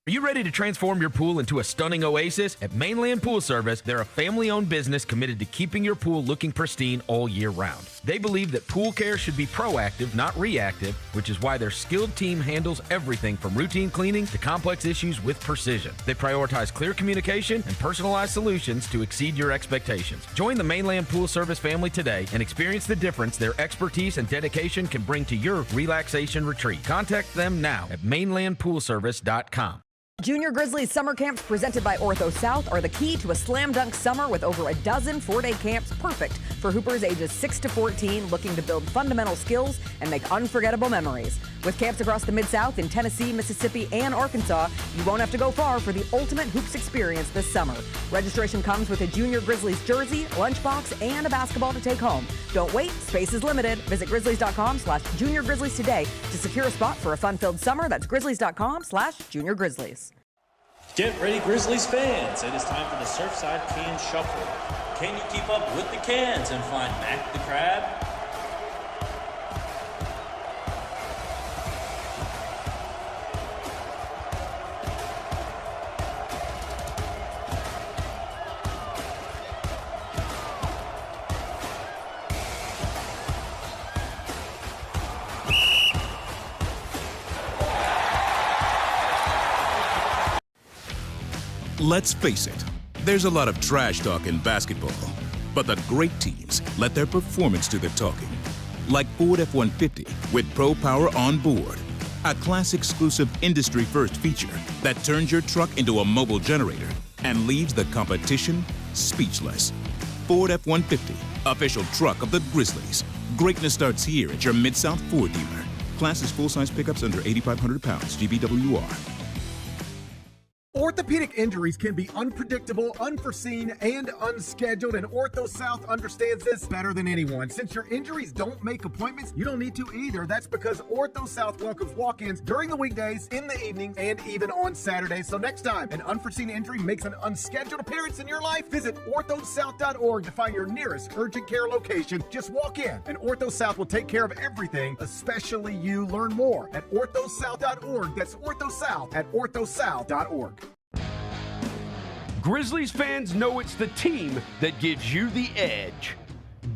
Are you ready to transform your pool into a stunning oasis? At Mainland Pool Service, they're a family-owned business committed to keeping your pool looking pristine all year round. They believe that pool care should be proactive, not reactive, which is why their skilled team handles everything from routine cleaning to complex issues with precision. They prioritize clear communication and personalized solutions to exceed your expectations. Join the Mainland Pool Service family today and experience the difference their expertise and dedication can bring to your relaxation retreat. Contact them now at mainlandpoolservice.com. Junior Grizzlies summer camps presented by Ortho South are the key to a slam dunk summer with over a dozen 4-day camps perfect for hoopers ages 6 to 14 looking to build fundamental skills and make unforgettable memories. With camps across the Mid-South in Tennessee, Mississippi, and Arkansas, you won't have to go far for the ultimate hoops experience this summer. Registration comes with a Junior Grizzlies jersey, lunchbox, and a basketball to take home. Don't wait, space is limited. Visit grizzlies.com/Junior Grizzlies today to secure a spot for a fun-filled summer. That's grizzlies.com/Junior Grizzlies. Get ready, Grizzlies fans. It is time for the Surfside Can Shuffle. Can you keep up with the cans and find Mac the Crab? Let's face it, there's a lot of trash talk in basketball, but the great teams let their performance do the talking. Like Ford F-150 with Pro Power on board, a class-exclusive industry-first feature that turns your truck into a mobile generator and leaves the competition speechless. Ford F-150, official truck of the Grizzlies. Greatness starts here at your Mid-South Ford dealer. Class is full-size pickups under 8,500 pounds, GBWR. Orthopedic injuries can be unpredictable, unforeseen, and unscheduled, and Ortho South understands this better than anyone. Since your injuries don't make appointments, you don't need to either. That's because Ortho South welcomes walk-ins during the weekdays, in the evenings, and even on Saturdays. So next time an unforeseen injury makes an unscheduled appearance in your life, visit orthosouth.org to find your nearest urgent care location. Just walk in, and Ortho South will take care of everything, especially you. Learn more at orthosouth.org. That's orthosouth at orthosouth.org. Grizzlies fans know it's the team that gives you the edge.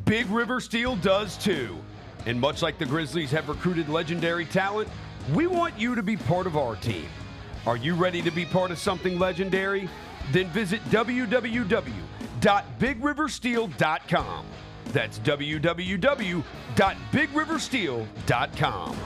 Big River Steel does too. And much like the Grizzlies have recruited legendary talent, we want you to be part of our team. Are you ready to be part of something legendary? Then visit www.bigriversteel.com. That's www.bigriversteel.com.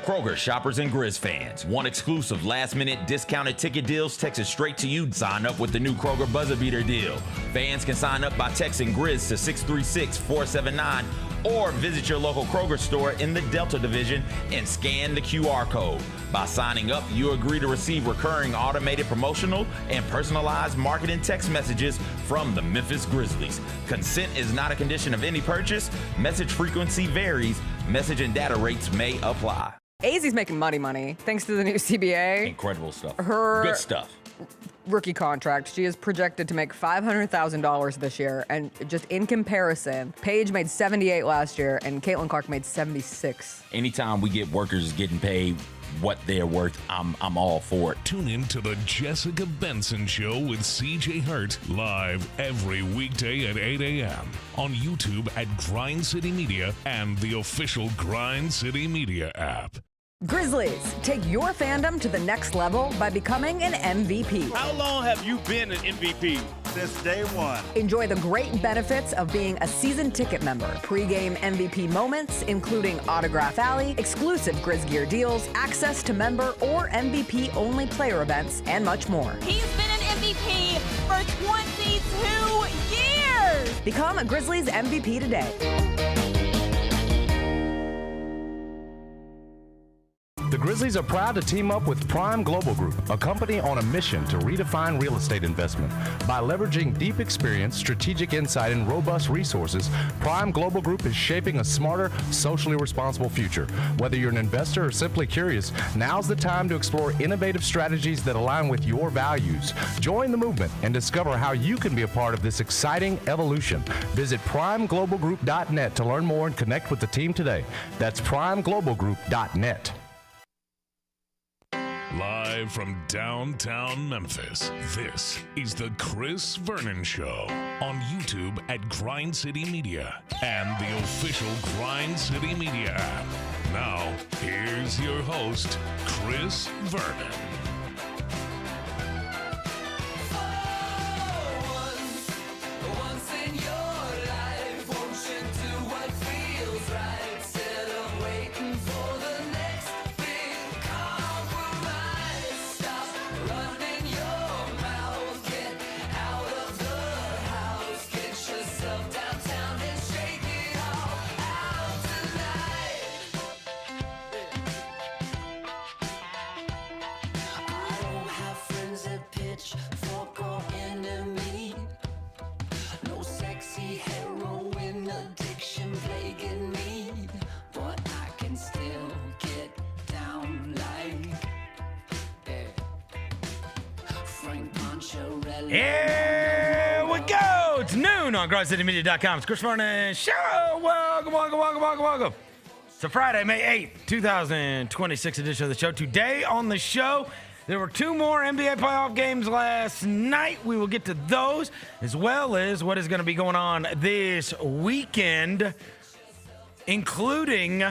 Kroger shoppers and Grizz fans. Want exclusive last-minute discounted ticket deals texted straight to you? Sign up with the new Kroger Buzzer Beater deal. Fans can sign up by texting Grizz to 636-479 or visit your local Kroger store in the Delta Division and scan the QR code. By signing up, you agree to receive recurring automated promotional and personalized marketing text messages from the Memphis Grizzlies. Consent is not a condition of any purchase. Message frequency varies. Message and data rates may apply. Azzy's making money thanks to the new CBA. Incredible stuff. Her good stuff. Rookie contract. She is projected to make $500,000 this year, and just in comparison, Paige made $78,000 last year, and Caitlin Clark made $76,000. Anytime we get workers getting paid what they're worth, I'm all for it. Tune in to the Jessica Benson Show with CJ Hurt live every weekday at 8 a.m. on YouTube at Grind City Media and the official Grind City Media app. Grizzlies, take your fandom to the next level by becoming an MVP. How long have you been an MVP? Since day one. Enjoy the great benefits of being a season ticket member. Pre-game MVP moments, including Autograph Alley, exclusive Grizz gear deals, access to member or MVP-only player events, and much more. He's been an MVP for 22 years! Become a Grizzlies MVP today. The Grizzlies are proud to team up with Prime Global Group, a company on a mission to redefine real estate investment. By leveraging deep experience, strategic insight, and robust resources, Prime Global Group is shaping a smarter, socially responsible future. Whether you're an investor or simply curious, now's the time to explore innovative strategies that align with your values. Join the movement and discover how you can be a part of this exciting evolution. Visit primeglobalgroup.net to learn more and connect with the team today. That's primeglobalgroup.net. Live from downtown Memphis, this is the Chris Vernon Show on YouTube at Grind City Media and the official Grind City Media app. Now, here's your host, Chris Vernon. Here we go. It's noon on GrindCityMedia.com. It's Chris Vernon Show. Welcome. It's a Friday, May 8th, 2026 edition of the show. Today on the show, there were two more NBA playoff games last night. We will get to those, as well as what is going to be going on this weekend, including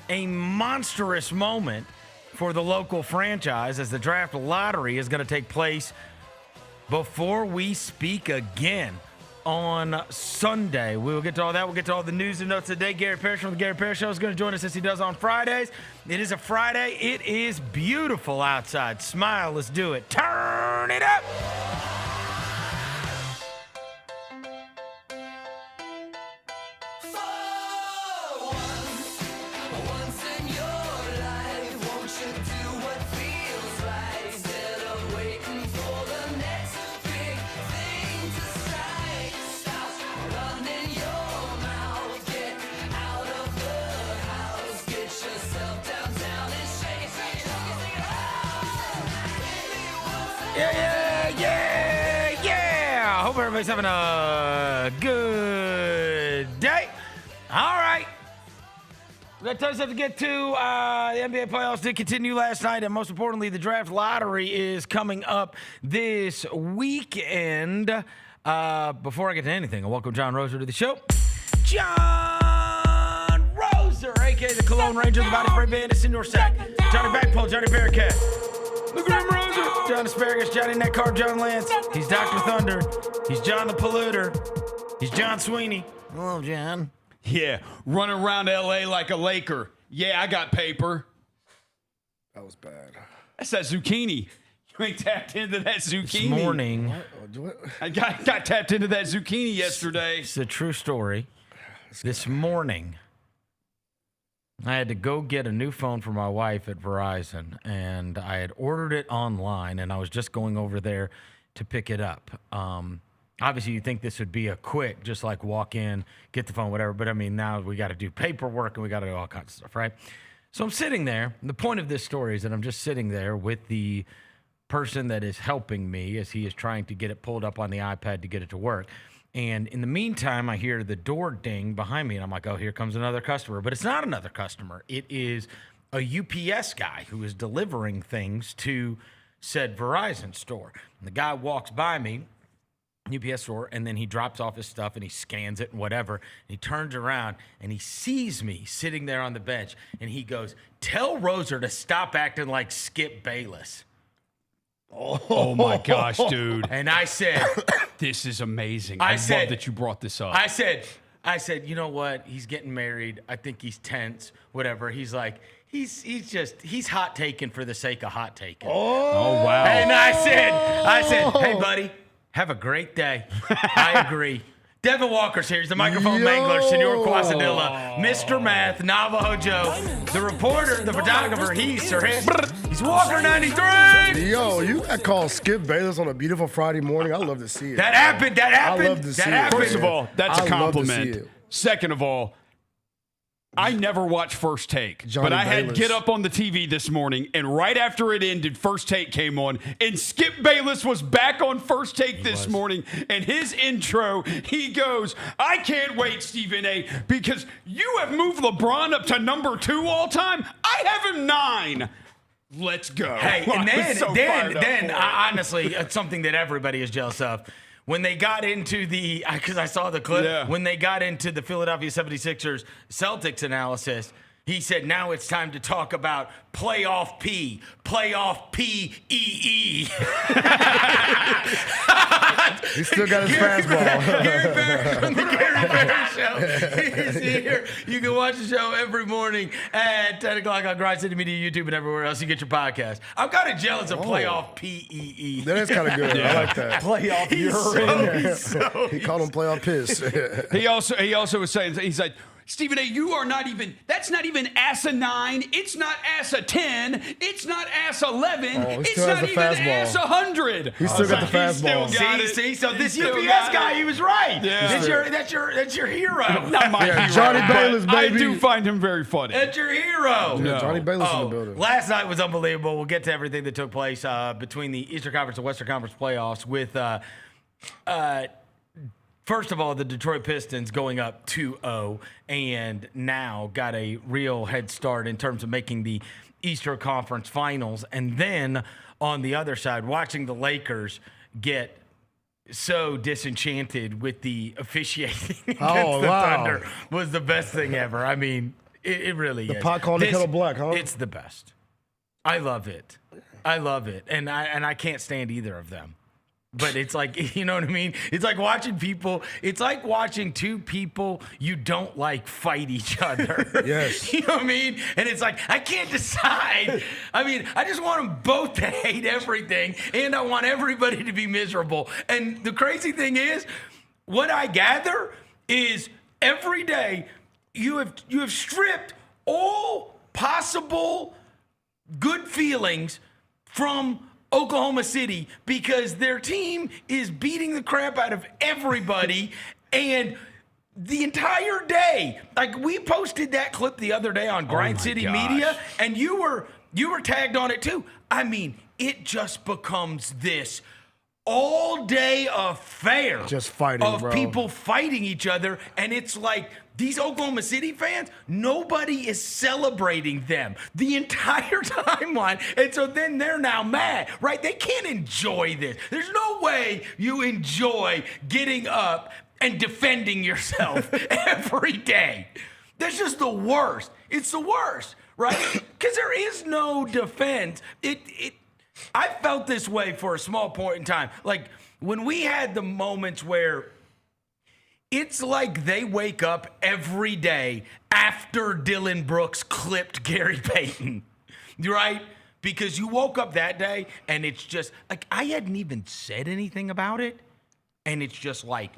a monstrous moment for the local franchise as the draft lottery is going to take place before we speak again on Sunday. We will get to all that. We'll get to all the news and notes today. Gary Parrish from the Gary Parrish Show is going to join us as he does on Fridays. It is a Friday. It is beautiful outside. Smile. Let's do it. Turn it up. Yeah. Hope everybody's having a good day. All right. We got tons of stuff to get to. The NBA playoffs did continue last night, and most importantly, the draft lottery is coming up this weekend. Before I get to anything, I welcome John Roser to the show. John Roser, a.k.a. the Cologne Ranger, the Body Spray Bandit, Senior Sack, Johnny Backpole, Johnny Bearcat, the Grim Roser, John Asparagus, Johnny Neckcar, John Lance. He's Dr. Thunder. He's John the Polluter. He's John Sweeney. Hello, John. Yeah, running around L.A. like a Laker. Yeah, I got paper. That was bad. That's that zucchini. You ain't tapped into that zucchini. This morning. What? I got tapped into that zucchini yesterday. It's a true story. This morning, I had to go get a new phone for my wife at Verizon, and I had ordered it online, and I was just going over there to pick it up. Obviously, you think this would be a quick, just like walk in, get the phone, whatever. But, I mean, now we got to do paperwork and we got to do all kinds of stuff, right? So I'm sitting there. And the point of this story is that I'm just sitting there with the person that is helping me as he is trying to get it pulled up on the iPad to get it to work. And in the meantime, I hear the door ding behind me, and I'm like, oh, here comes another customer. But it's not another customer. It is a UPS guy who is delivering things to said Verizon store. And the guy walks by me, UPS store, and then he drops off his stuff and he scans it and whatever. And he turns around and he sees me sitting there on the bench, and he goes, "Tell Roser to stop acting like Skip Bayless." Oh my gosh, dude. And I said, this is amazing. I love that you brought this up. I said, you know what? He's getting married. I think he's tense, whatever. He's like, he's hot taking for the sake of hot taking. Oh wow. And I said, hey buddy, have a great day. I agree. Devin Walker's here. He's the microphone mangler, Senor Quasadilla, Mr. Math, Navajo Joe, the reporter, the photographer, he's Walker 93. Yo, you got called Skip Bayless on a beautiful Friday morning. I love to see it. That happened. I love to see it. First of all, that's a compliment. Love to see it. Second of all, I never watch First Take, but I had Get Up on the TV this morning, and right after it ended, First Take came on, and Skip Bayless was back on First Take this morning, and his intro, he goes, I can't wait, Stephen A., because you have moved LeBron up to number 2 all time. I have him 9. Let's go. Hey, and then honestly, it's something that everybody is jealous of. When they got into because I saw the clip, when they got into the Philadelphia 76ers Celtics analysis, he said, now it's time to talk about playoff P, playoff P-E-E. He still got his fastball. Gary Parrish from the Gary Parrish Show is here. You can watch the show every morning at 10 o'clock on Grind City Media, YouTube, and everywhere else you get your podcast. I'm kind of jealous of playoff P-E-E. That is kind of good. I like that. Playoff urine. He called him playoff piss. He also was saying, he's like, Stephen A., you are not even, that's not even ASA 9. It's not ASA 10. It's not ASA 11. It's not even ASA 100. He still got the fastball. See, so this UPS guy, he was right. Yeah. That's your hero. Not my hero. Johnny Bayless, baby. I do find him very funny. That's your hero. Yeah, Johnny Bayless in the building. Last night was unbelievable. We'll get to everything that took place between the Eastern Conference and Western Conference playoffs with first of all, the Detroit Pistons going up 2-0 and now got a real head start in terms of making the Eastern Conference Finals. And then on the other side, watching the Lakers get so disenchanted with the officiating against the Thunder was the best thing ever. I mean, it really is. The pot calling the kettle black, huh? It's the best. I love it. And I can't stand either of them. But it's like, you know what I mean? It's like watching two people you don't like fight each other. Yes. You know what I mean? And it's like, I can't decide. I mean, I just want them both to hate everything, and I want everybody to be miserable. And the crazy thing is, what I gather is every day you have stripped all possible good feelings from Oklahoma City because their team is beating the crap out of everybody, and the entire day, like we posted that clip the other day on Grind City Media, and you were tagged on it too. I mean, it just becomes this all-day affair, just fighting, of people fighting each other, and it's like these Oklahoma City fans, nobody is celebrating them the entire timeline. And so then they're now mad, right? They can't enjoy this. There's no way you enjoy getting up and defending yourself every day. That's just the worst. It's the worst, right? Because there is no defense. I felt this way for a small point in time. Like when we had the moments where it's like they wake up every day after Dylan Brooks clipped Gary Payton, right? Because you woke up that day and it's just like I hadn't even said anything about it. And it's just like,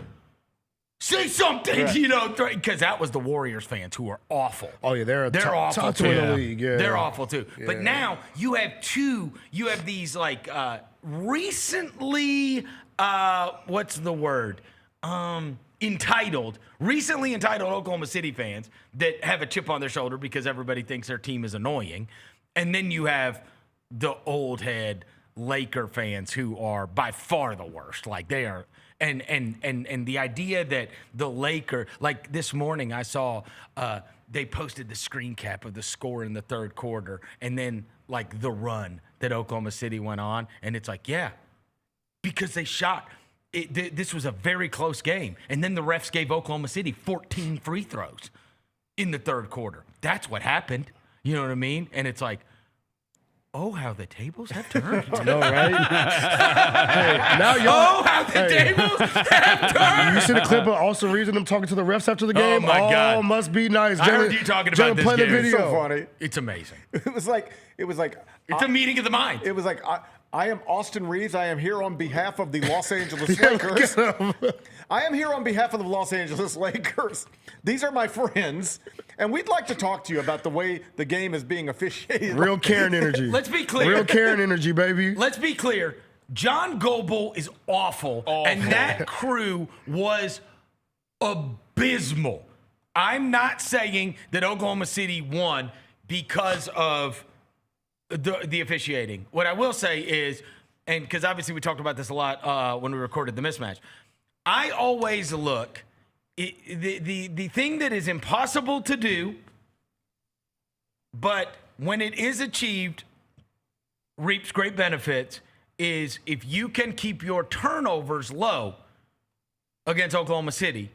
say something, you know, because that was the Warriors fans who are awful. Oh, yeah, they're awful top too. in the league. Yeah. They're awful too. Yeah. But now you have these like recently, what's the word? Recently entitled Oklahoma City fans that have a chip on their shoulder because everybody thinks their team is annoying. And then you have the old head Laker fans who are by far the worst. Like they are. And the idea that the Laker, like this morning I saw they posted the screen cap of the score in the third quarter and then like the run that Oklahoma City went on. And it's like, yeah, because they shot. This was a very close game. And then the refs gave Oklahoma City 14 free throws in the third quarter. That's what happened. You know what I mean? And it's like, oh, how the tables have turned. I know, right? Now how the tables have turned. You see the clip of also reason them talking to the refs after the game? Oh, my God. Oh, must be nice. I heard you talking about this play game. the video. It's so funny. It's amazing. It was like it's a meeting of the mind. It was like I am Austin Reeves. I am here on behalf of the Los Angeles Lakers. I am here on behalf of the Los Angeles Lakers. These are my friends, and we'd like to talk to you about the way the game is being officiated. Real Karen energy. Let's be clear. Real Karen energy, baby. Let's be clear. John Goble is awful, and that crew was abysmal. I'm not saying that Oklahoma City won because of the officiating. What I will say is, and because obviously we talked about this a lot when we recorded the mismatch, I always look, the thing that is impossible to do, but when it is achieved, reaps great benefits, is if you can keep your turnovers low against Oklahoma City,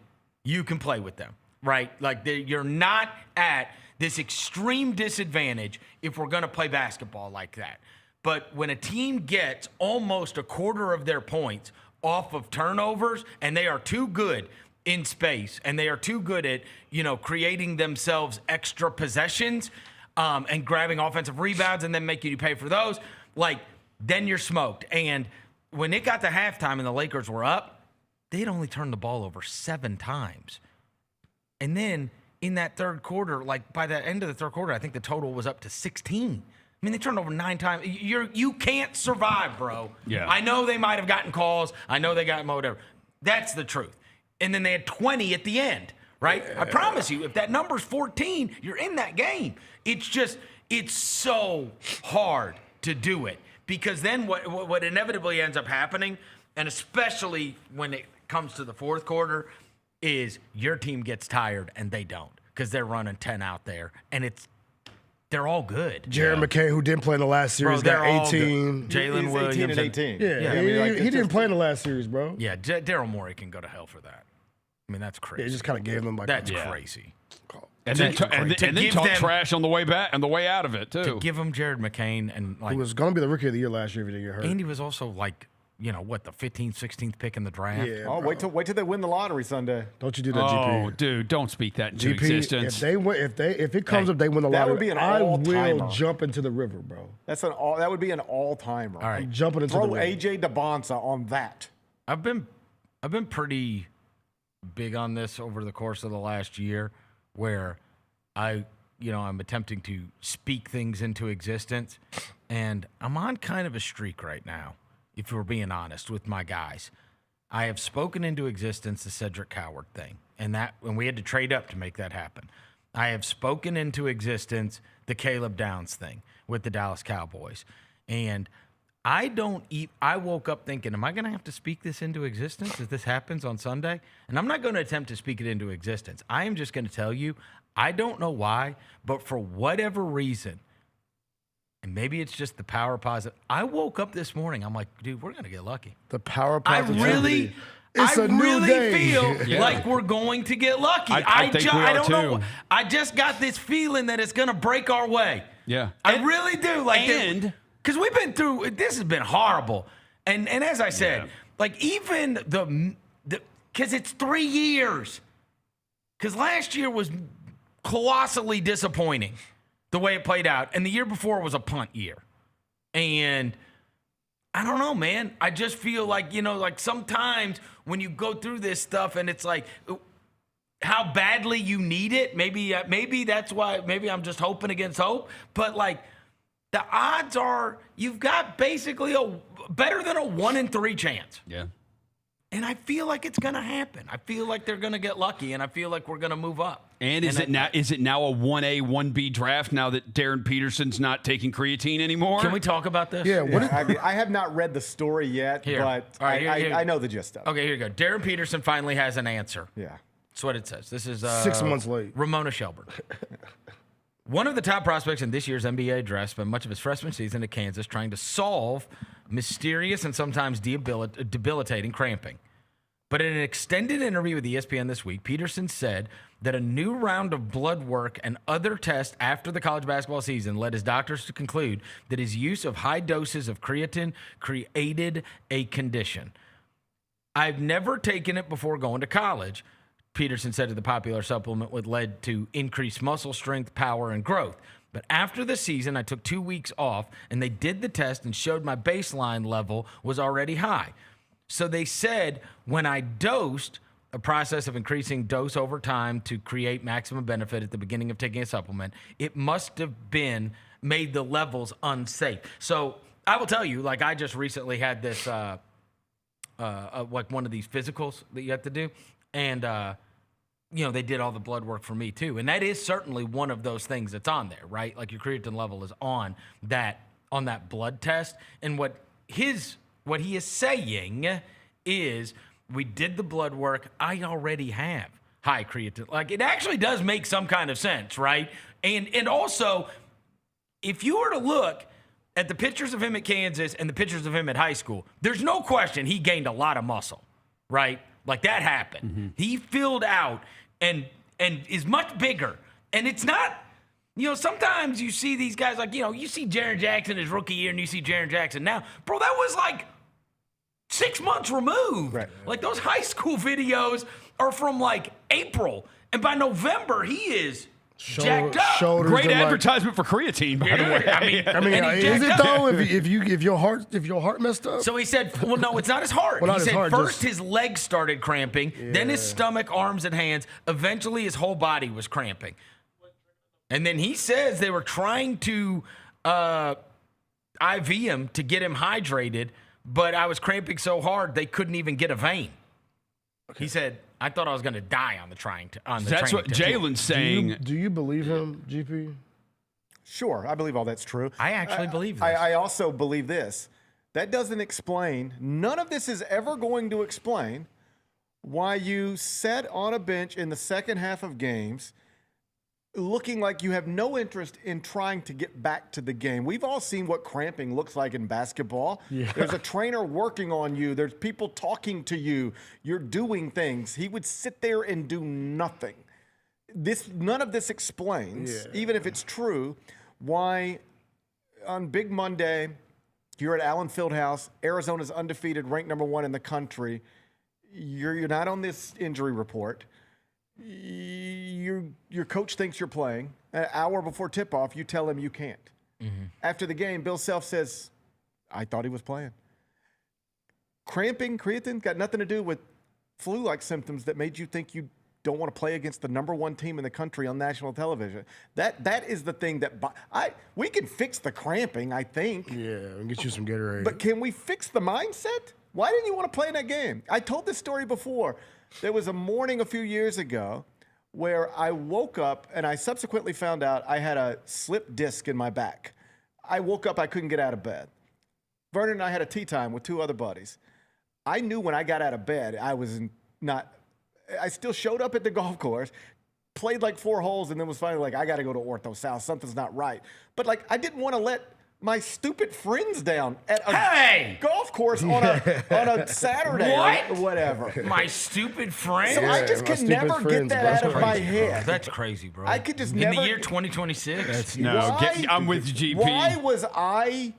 you can play with them, right? Like you're not at this extreme disadvantage if we're going to play basketball like that. But when a team gets almost a quarter of their points off of turnovers, and they are too good in space, and they are too good at, creating themselves extra possessions and grabbing offensive rebounds and then making you pay for those, then you're smoked. And when it got to halftime and the Lakers were up, they'd only turned the ball over 7 times. And then in that third quarter, by the end of the third quarter, I think the total was up to 16. I mean, they turned over 9 times. You can't survive, bro. Yeah. I know they might have gotten calls. I know they got whatever. That's the truth. And then they had 20 at the end, right? Yeah. I promise you, if that number's 14, you're in that game. It's so hard to do it, because then what inevitably ends up happening, and especially when it comes to the fourth quarter, is your team gets tired and they don't, because they're running 10 out there, and they're all good. Jared McCain, who didn't play in the last series, got 18. Jaylon Williams. 18 and 18. Yeah, he didn't play in the last series, bro. Yeah, Daryl Morey can go to hell for that. I mean, that's crazy. Yeah, just kind of gave them That's crazy. And then talk trash on the way back and the way out of it, too. To give him Jared McCain and he was going to be the rookie of the year last year if he didn't get hurt. And he was also the 15th, 16th pick in the draft. Yeah, wait till they win the lottery Sunday. Don't you do that, GP? Oh, dude, don't speak that into GP, existence. If it comes up, they win the lottery. That would be an I all-timer. will jump into the river, bro. That would be an all-timer. All right, I'm jumping into Throw the river. AJ DeBonsa on that. I've been pretty big on this over the course of the last year, where I'm attempting to speak things into existence, and I'm on kind of a streak right now, if we're being honest with my guys. I have spoken into existence the Cedric Coward thing, and we had to trade up to make that happen. I have spoken into existence the Caleb Downs thing with the Dallas Cowboys, and I woke up thinking, am I going to have to speak this into existence if this happens on Sunday? And I'm not going to attempt to speak it into existence. I am just going to tell you, I don't know why, but for whatever reason, and maybe it's just the power positive, I woke up this morning, I'm like, dude, we're going to get lucky. The power positivity. I really feel like we're going to get lucky. I think we are, I don't too. know. I just got this feeling that it's going to break our way. Yeah. I really do. Because we've been through, this has been horrible. And as I said, even because it's 3 years. Because last year was colossally disappointing the way it played out. And the year before was a punt year. And I don't know, man. I just feel like, sometimes when you go through this stuff and it's like how badly you need it, maybe that's why, maybe I'm just hoping against hope. But the odds are you've got basically a better than a 1 in 3 chance. Yeah. And I feel like it's going to happen. I feel like they're going to get lucky, and I feel like we're going to move up. And is it now a 1A, 1B draft now that Darryn Peterson's not taking creatine anymore? Can we talk about this? Yeah. I have not read the story yet, but I know the gist of it. Okay, here you go. Darryn Peterson finally has an answer. Yeah. That's what it says. This is 6 months late. Ramona Shelburne. One of the top prospects in this year's NBA draft spent much of his freshman season at Kansas trying to solve mysterious and sometimes debilitating cramping. But in an extended interview with ESPN this week, Peterson said that a new round of blood work and other tests after the college basketball season led his doctors to conclude that his use of high doses of creatine created a condition. I've never taken it before going to college, Peterson said to the popular supplement, which led to increased muscle strength, power, and growth. But after the season, I took 2 weeks off, and they did the test and showed my baseline level was already high. So they said when I dosed, a process of increasing dose over time to create maximum benefit at the beginning of taking a supplement, it must have been made the levels unsafe. So I will tell you, like I just recently had this, like one of these physicals that you have to do, and they did all the blood work for me too, and that is certainly one of those things that's on there, right? Like your creatine level is on that blood test, and what he is saying is, we did the blood work. I already have high creatine. Like, it actually does make some kind of sense, right? And also, if you were to look at the pictures of him at Kansas and the pictures of him at high school, there's no question he gained a lot of muscle, right? Like, that happened. Mm-hmm. He filled out and is much bigger. And it's not, sometimes you see these guys like, you see Jaren Jackson his rookie year and you see Jaren Jackson now. Bro, that was like 6 months removed. Right. Like, those high school videos are from like April, and by November he is jacked up. Great advertisement for creatine, by the way. I mean, is it though? If your heart messed up? So he said, well, no, it's not his heart. Well, he said heart, first his legs started cramping, then his stomach, arms, and hands. Eventually, his whole body was cramping. And then he says they were trying to IV him to get him hydrated, but I was cramping so hard they couldn't even get a vein. Okay. He said, I thought I was going to die on the training. That's what Jaylon's saying. Do you believe him, GP? Sure, I believe all that's true. I actually believe this. I also believe this. That doesn't explain, none of this is ever going to explain why you sat on a bench in the second half of games looking like you have no interest in trying to get back to the game. We've all seen what cramping looks like in basketball. Yeah. There's a trainer working on you. There's people talking to you. You're doing things. He would sit there and do nothing. None of this explains, even if it's true, why on Big Monday you're at Allen Fieldhouse, Arizona's undefeated, ranked number 1 in the country. You're not on this injury report. Your coach thinks you're playing. An hour before tip-off, you tell him you can't. Mm-hmm. After the game, Bill Self says, I thought he was playing. Cramping, creatine, got nothing to do with flu-like symptoms that made you think you don't want to play against the number 1 team in the country on national television. That is the thing that we can fix the cramping, I think. Yeah, and get you some Gatorade. But can we fix the mindset? Why didn't you want to play in that game? I told this story before. There was a morning a few years ago where I woke up and I subsequently found out I had a slipped disc in my back. I woke up, I couldn't get out of bed. Vernon and I had a tea time with 2 other buddies. I knew when I got out of bed, I still showed up at the golf course, played like 4 holes, and then was finally like, I got to go to Ortho South. Something's not right. But like, I didn't want to let my stupid friends down at a golf course on a Saturday or whatever. My stupid friends? So I just could never get that out of my head. That's crazy, bro. I could just in never. the year 2026? I'm with GP. Why was I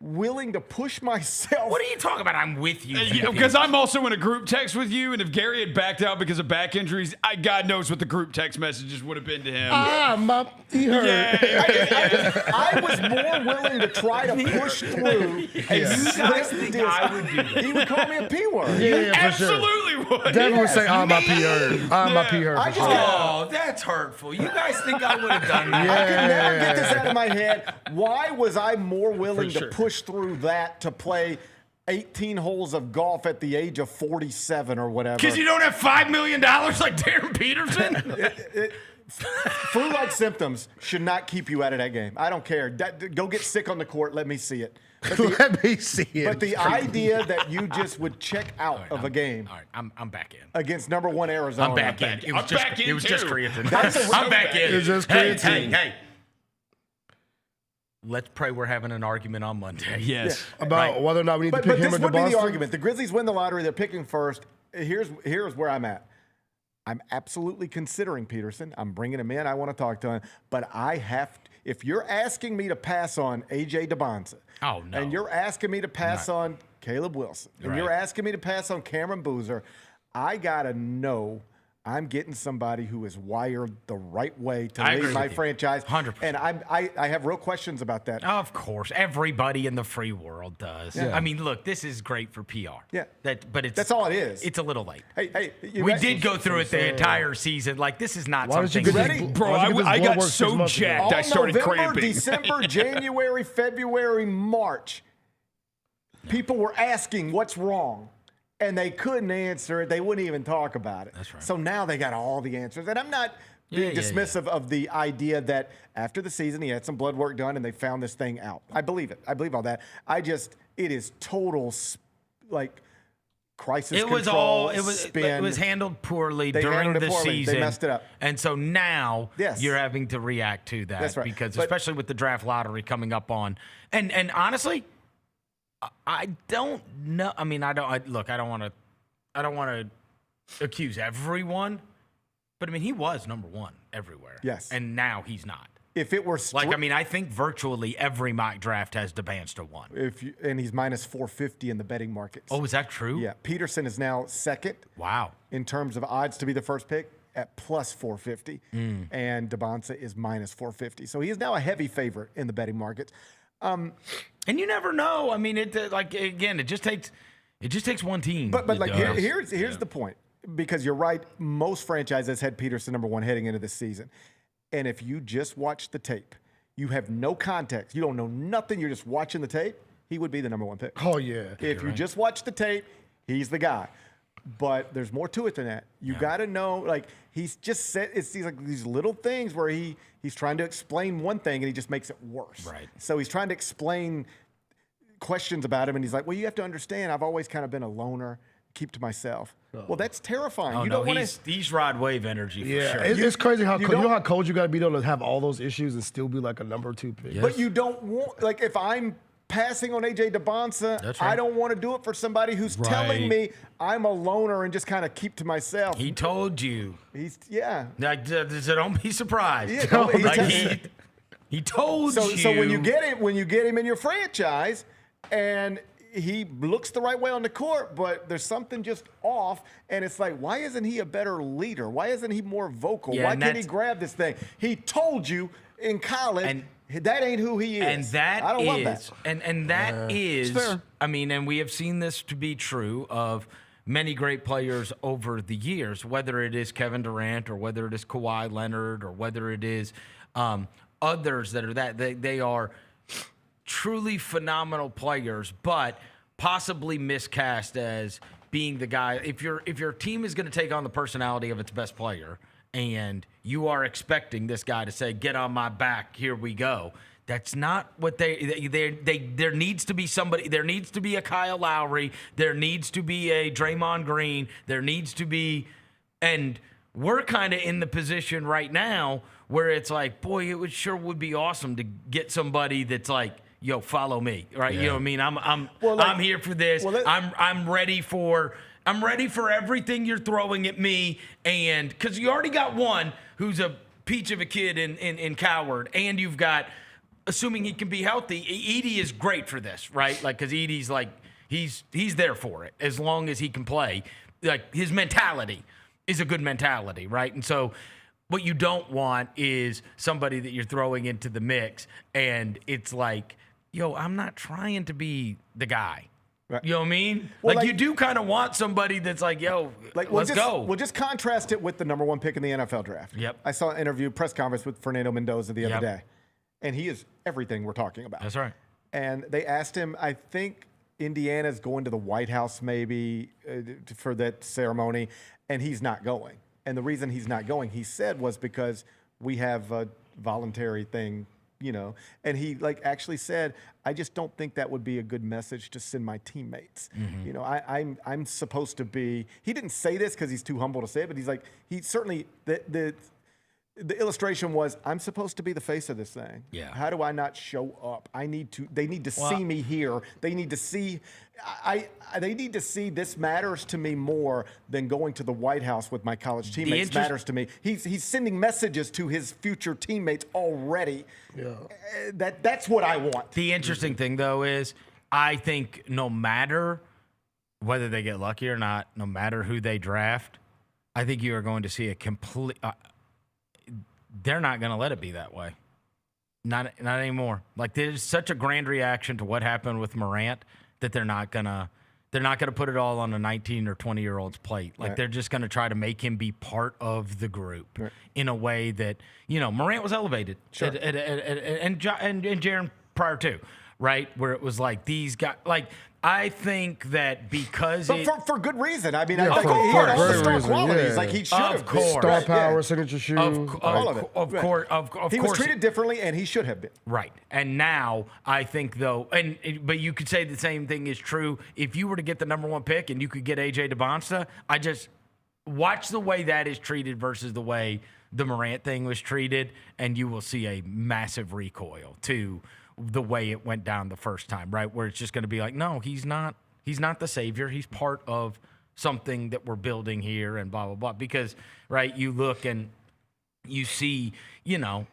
willing to push myself? What are you talking about? I'm with you. Because I'm also in a group text with you, and if Gary had backed out because of back injuries, God knows what the group text messages would have been to him. He hurt. Yeah. I was more willing to try to push through. You guys think I would do that? He would call me a P word. Yeah, absolutely would. Devin would say, my P hurt. My P hurt. Oh, that's hurtful. You guys think I would have done that? I could never get this out of my head. Why was I more willing to push through that to play 18 holes of golf at the age of 47 or whatever? Because you don't have $5 million like Darryn Peterson? Flu-like symptoms should not keep you out of that game. I don't care. Go get sick on the court. Let me see it. Let me see it. But the idea that you just would check out of a game. All right, I'm back in. Against number 1 Arizona. I'm back in. It was just creatine. I'm back in. It was just creatine. Hey. Let's pray we're having an argument on Monday. Yes. Yeah. About whether or not we need to pick him or But this would be Boston? the argument. The Grizzlies win the lottery. They're picking first. Here's where I'm at. I'm absolutely considering Peterson. I'm bringing him in. I want to talk to him. But I have to. If you're asking me to pass on A.J. DeBonza, and you're asking me to pass on Caleb Wilson, and you're asking me to pass on Cameron Boozer, I got to know I'm getting somebody who is wired the right way to I lead agree my with you. franchise. 100%. And I have real questions about that. Of course, everybody in the free world does. Yeah. I mean, look, this is great for PR. Yeah. But That's all it is. It's a little late. Hey, We did go through it the entire season. Like, this is not Why don't you something. get this- Bro, why don't you get I this blood got work 6 so months ago? jacked I started November, cramping. December, January, February, March, people were asking what's wrong. And they couldn't answer it. They wouldn't even talk about it. That's right. So now they got all the answers. And I'm not being dismissive of the idea that after the season he had some blood work done and they found this thing out. I believe it. I believe all that. It is total crisis It was control, it spin. was handled poorly They during handled it the poorly. season. They messed it up. And so now Yes. you're having to react to that. That's right. Because But- especially with the draft lottery coming up on. And honestly, I don't know. I mean, I don't want to accuse everyone, but I mean, he was number one everywhere. Yes. And now he's not. If it were I think virtually every mock draft has DeBanster one. and he's minus 450 in the betting markets. Oh, is that true? Yeah. Peterson is now second. Wow. In terms of odds to be the first pick at plus 450, and Devonsa is minus 450. So he is now a heavy favorite in the betting markets. And you never know. I mean, it just takes one team. But It like does. here's the point, because you're right. Most franchises had Peterson number one heading into this season, and if you just watch the tape, you have no context. You don't know nothing. You're just watching the tape. He would be the number one pick. Oh, yeah. If you just watch the tape, he's the guy. But there's more to it than that. You got to know, like, he's just said, it's like these little things where he's trying to explain one thing and he just makes it worse. Right. So he's trying to explain questions about him and he's like, well, you have to understand, I've always kind of been a loner, keep to myself. Well, that's terrifying. Oh, you no, don't want to. he's Rod Wave energy for Yeah, sure. it's crazy how you you know don't- how cold you got to be able to have all those issues and still be like a number 2 pick. But you don't want, like, if I'm passing on AJ Devonsa, That's right. I don't want to do it for somebody who's telling me I'm a loner and just kind of keep to myself. He told you. Like, so don't be surprised. Yeah, don't- he Like, tells- he told you. So when you get him in your franchise, and he looks the right way on the court, but there's something just off, and it's like, why isn't he a better leader? Why isn't he more vocal? Yeah, Why and can't he that's- grab this thing? He told you in college, that ain't who he is. And that I don't love is, that. and that is, fair. I mean, and we have seen this to be true of many great players over the years, whether it is Kevin Durant or whether it is Kawhi Leonard or whether it is others that are they are truly phenomenal players, but possibly miscast as being the guy. If your team is going to take on the personality of its best player, and you are expecting this guy to say, "Get on my back, here we go." That's not what there needs to be somebody. There needs to be a Kyle Lowry. There needs to be a Draymond Green. There needs to be, and we're kind of in the position right now where it's like, boy, it would be awesome to get somebody that's like, yo, follow me, right? Yeah. You know what I mean? I'm here for this. I'm ready for everything you're throwing at me, and because you already got one who's a peach of a kid in Coward, and you've got, assuming he can be healthy, Edey is great for this, right? Like, because Edey's like, he's there for it as long as he can play. Like, his mentality is a good mentality, right? And so what you don't want is somebody that you're throwing into the mix and it's like, yo, I'm not trying to be the guy. Right. You know what I mean? Well, like you do kind of want somebody that's like, yo, let's go. We'll just contrast it with the number one pick in the NFL draft. Yep. I saw an interview, press conference with Fernando Mendoza the other Yep. day, and he is everything we're talking about. That's right. And they asked him, I think Indiana's going to the White House maybe for that ceremony, and he's not going. And the reason he's not going, he said, was because we have a voluntary thing, you know. And he actually said, I just don't think that would be a good message to send my teammates. Mm-hmm. You know, I'm supposed to be. He didn't say this because he's too humble to say it, but he's like, he certainly the illustration was, I'm supposed to be the face of this thing. Yeah. How do I not show up? They need to see me here. They need to see, they need to see this matters to me more than going to the White House with my college teammates matters to me. He's sending messages to his future teammates already. Yeah. That's what I want. The interesting thing, though, is I think no matter whether they get lucky or not, no matter who they draft, I think you are going to see a complete. They're not going to let it be that way. Not anymore. Like, there's such a grand reaction to what happened with Morant that they're not gonna put it all on a 19 or 20-year-old's plate. Like, they're just gonna try to make him be part of the group in a way that, Morant was elevated, and Darryn prior to, right, where it was like these guys, like. I think that because for good reason. I mean, Yeah, I think he had all the star qualities. Yeah. Like, he should have been. Star power, signature shoe. All of it. Of course. He was treated differently, and he should have been. Right. And now I think, though, but you could say the same thing is true if you were to get the number 1 pick and you could get A.J. DeBonsta. I just watch the way that is treated versus the way the Morant thing was treated, and you will see a massive recoil to the way it went down the first time, right? Where it's just going to be like, no, he's not the savior. He's part of something that we're building here and blah, blah, blah. Because, right, you look and you see,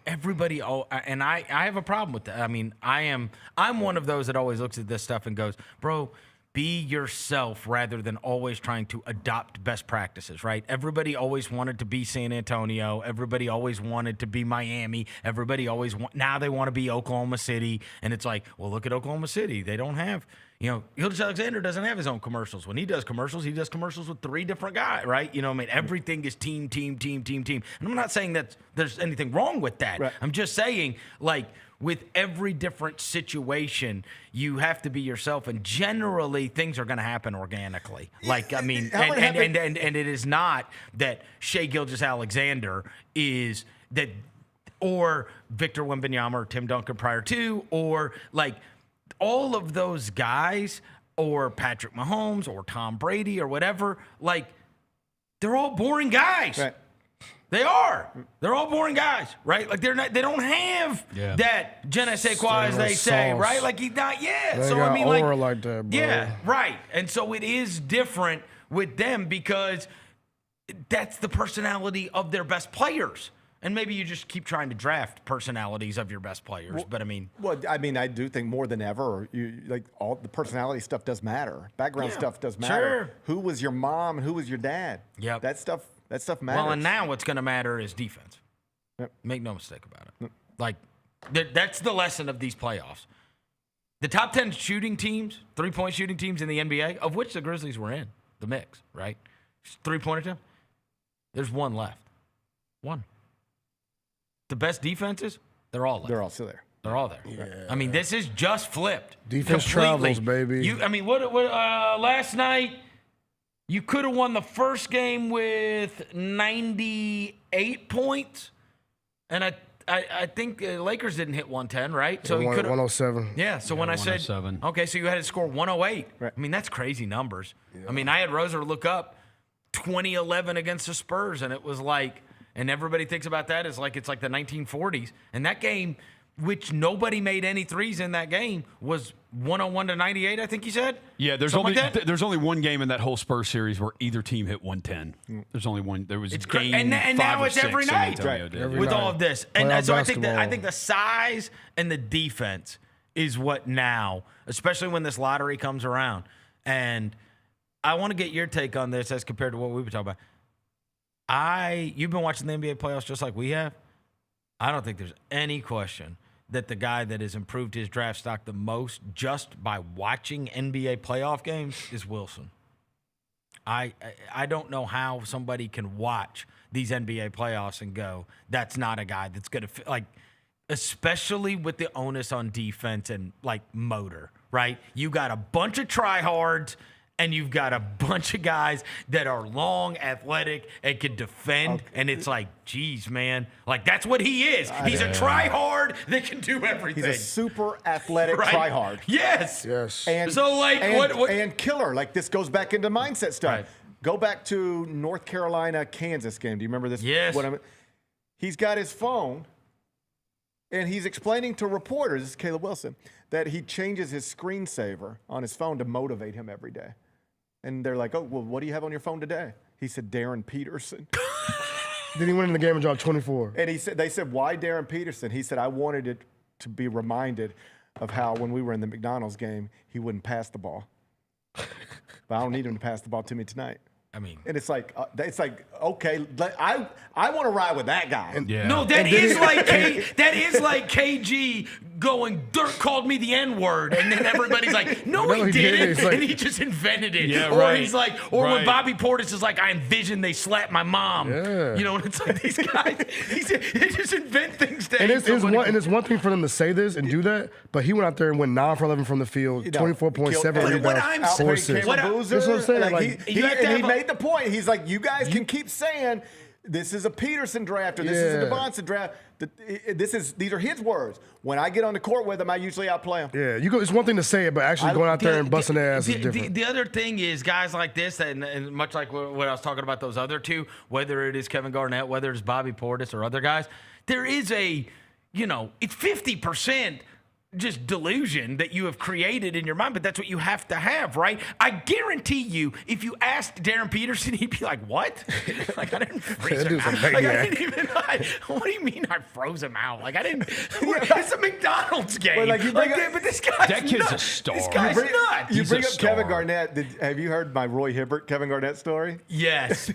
everybody, and I have a problem with that. I mean, I'm one of those that always looks at this stuff and goes, bro, be yourself rather than always trying to adopt best practices, right? Everybody always wanted to be San Antonio. Everybody always wanted to be Miami. Everybody always now they want to be Oklahoma City. And it's like, well, look at Oklahoma City. They don't have, Gilgeous-Alexander doesn't have his own commercials. When he does commercials with 3 different guys, right? Everything is team. And I'm not saying that there's anything wrong with that. Right. I'm just saying, like, with every different situation, you have to be yourself, and generally things are going to happen organically. Like, I mean, and it is not that Shai Gilgeous-Alexander is that, or Victor Wembanyama or Tim Duncan prior to, or like all of those guys, or Patrick Mahomes or Tom Brady or whatever. Like, they're all boring guys. Right. They are. They're all boring guys, right? Like, they don't have that je ne sais quoi, as they say, right? Like, he's not, They so got I mean, aura like that, bro. Yeah, right. And so it is different with them because that's the personality of their best players. And maybe you just keep trying to draft personalities of your best players, but I mean, I do think more than ever, all the personality stuff does matter. Background stuff does matter. Sure. Who was your mom? Who was your dad? Yeah, that stuff matters. Well, and now what's going to matter is defense. Yep. Make no mistake about it. Yep. Like, that's the lesson of these playoffs. The top 10 shooting teams, 3-point shooting teams in the NBA, of which the Grizzlies were in the mix, right? 3-pointer team. There's one left. One. The best defenses, they're all left. They're all still there. They're all there. Yeah. I mean, this is just flipped. Defense completely. travels, baby. Last night, you could have won the first game with 98 points, and I think the Lakers didn't hit 110, right? So you could 107. Yeah. So when I said, okay, so you had to score 108. Right. I mean, that's crazy numbers. Yeah. I mean, I had Roser look up 2011 against the Spurs, and it was like, and everybody thinks about that as like it's like the 1940s, and that game, which nobody made any threes in that game, was 101 to 98, I think you said? Yeah, there's only one game in that whole Spurs series where either team hit 110. There's only one. There was game and 5 now or it's 6 every night with all of this. And so I think the size and the defense is what now, especially when this lottery comes around. And I want to get your take on this as compared to what we've been talking about. You've been watching the NBA playoffs just like we have. I don't think there's any question that the guy that has improved his draft stock the most just by watching NBA playoff games is Wilson. I don't know how somebody can watch these NBA playoffs and go, that's not a guy that's going to, like, especially with the onus on defense and, like, motor, right? You got a bunch of tryhards, and you've got a bunch of guys that are long, athletic, and can defend. And it's like, geez, man. Like, that's what he is. He's a try-hard that can do everything. He's a super athletic try-hard. Yes. And so, like, and killer. Like, this goes back into mindset stuff. Right. Go back to North Carolina, Kansas game. Do you remember this? Yes. He's got his phone, and he's explaining to reporters, this is Caleb Wilson, that he changes his screensaver on his phone to motivate him every day. And they're like, oh, well, what do you have on your phone today? He said, Darryn Peterson. Then he went in the game and dropped 24. And they said, why Darryn Peterson? He said, I wanted it to be reminded of how when we were in the McDonald's game, he wouldn't pass the ball. But I don't need him to pass the ball to me tonight. and it's like okay, I want to ride with that guy. No, that is like KG going. Dirk called me the N-word, and then everybody's like, no, he didn't, and he just invented it. Yeah, or right. he's like, when Bobby Portis is like, I envisioned they slapped my mom. Yeah. You know, and it's like these guys, they just invent things. And it's one thing for them to say this and do that, but he went out there and went 9 for 11 from the field, 24.7 rebounds, 4 assists. That's what I'm saying. He made the point. He's like, you guys can keep saying this is a Peterson draft or this is a Devonson draft. These are his words. When I get on the court with him, I usually outplay him. Yeah, it's one thing to say it, but actually going out there and busting their ass is different. The other thing is guys like this, and much like what I was talking about those other two, whether it is Kevin Garnett, whether it's Bobby Portis or other guys, there is it's 50% just delusion that you have created in your mind, but that's what you have to have, right? I guarantee you, if you asked Darryn Peterson, he'd be like, what? Like, I didn't freeze him out. Like, I didn't even, what do you mean I froze him out? Like, I didn't, it's a McDonald's game. But this guy's that kid's nuts. a star. This guy's nuts. You bring up Kevin Garnett. Have you heard my Roy Hibbert, Kevin Garnett story? Yes.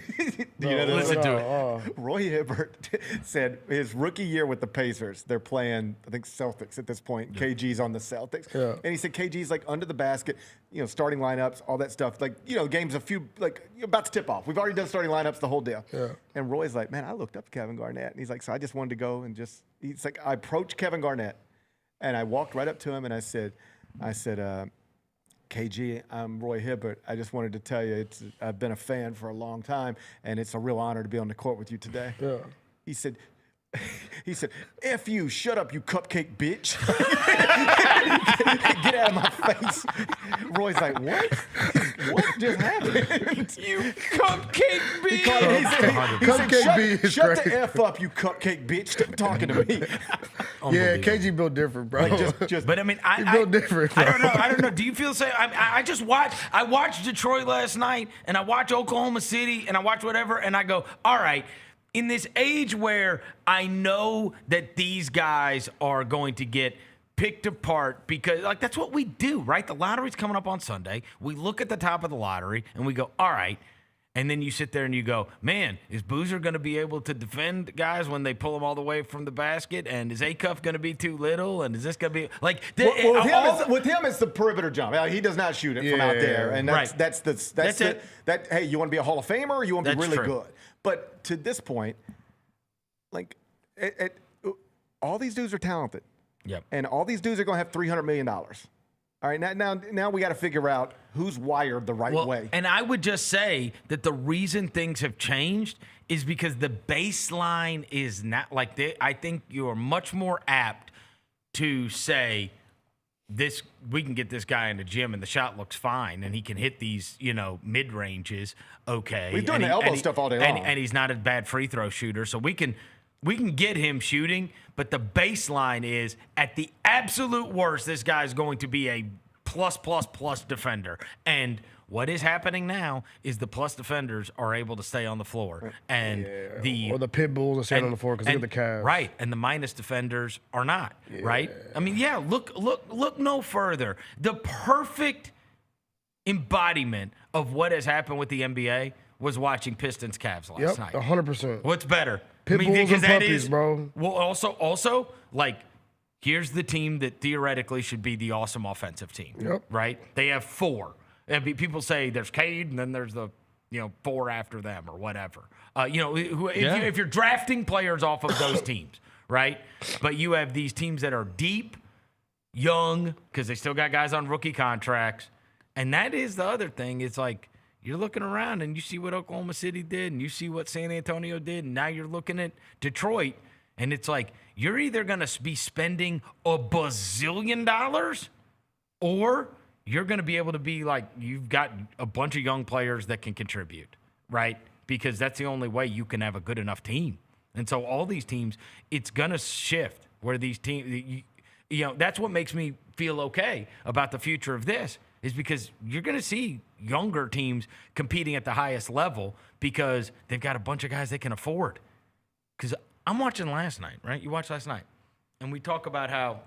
Listen to it. Roy Hibbert said his rookie year with the Pacers, they're playing, I think, Celtics at this point. KG's on the Celtics. Yeah. And he said KG's like under the basket, starting lineups, all that stuff. Like, games about to tip off. We've already done starting lineups, the whole deal. Yeah. And Roy's like, man, I looked up Kevin Garnett. And he's like, so I just wanted to go and he's like, I approached Kevin Garnett and I walked right up to him and I said, KG, I'm Roy Hibbert. I just wanted to tell you, I've been a fan for a long time, and it's a real honor to be on the court with you today. Yeah. He said, F you, shut up, you cupcake bitch. Get out of my face. Roy's like, what? What just happened? You cupcake bitch. Cupcake bitch. Shut the F up, you cupcake bitch. Stop talking to me. Yeah, KG built different, bro. But I mean, he built different. I don't know. Do you feel the same? I just watched. I watched Detroit last night, and I watched Oklahoma City, and I watched whatever, and I go, all right. In this age where I know that these guys are going to get picked apart because, that's what we do, right? The lottery's coming up on Sunday. We look at the top of the lottery, and we go, all right. And then you sit there and you go, man, is Boozer going to be able to defend guys when they pull them all the way from the basket? And is A-Cuff going to be too little? And is this going to be with him, it's the perimeter jump. He does not shoot it from out there, and that's it. Hey, you want to be a Hall of Famer, or you want to be really good? But to this point, all these dudes are talented. Yep. And all these dudes are going to have $300 million. All right, now we got to figure out who's wired the right way. And I would just say that the reason things have changed is because the baseline is not like this. I think you're much more apt to say, we can get this guy in the gym and the shot looks fine and he can hit these, mid ranges. Okay. We've done the elbow stuff all day long. And he's not a bad free throw shooter. So we can get him shooting, but the baseline is at the absolute worst, this guy's going to be a plus defender. And what is happening now is the plus defenders are able to stay on the floor. And or the pit bulls are staying on the floor because they're the Cavs. Right. And the minus defenders are not. Right? I mean, look no further. The perfect embodiment of what has happened with the NBA was watching Pistons Cavs last night. 100%. What's better? Pit bulls and puppies, bro. Well, also, here's the team that theoretically should be the awesome offensive team. Yep. Right? They have 4. And people say there's Cade, and then there's the 4 after them or whatever. If you're drafting players off of those teams, right? But you have these teams that are deep, young, because they still got guys on rookie contracts, and that is the other thing. It's like you're looking around and you see what Oklahoma City did, and you see what San Antonio did, and now you're looking at Detroit, and it's like you're either going to be spending $1 bazillion or you're going to be able to be like, you've got a bunch of young players that can contribute, right? Because that's the only way you can have a good enough team. And so all these teams, it's going to shift where these teams, that's what makes me feel okay about the future of this, is because you're going to see younger teams competing at the highest level because they've got a bunch of guys they can afford. Because I'm watching last night, right? You watched last night. And we talk about how,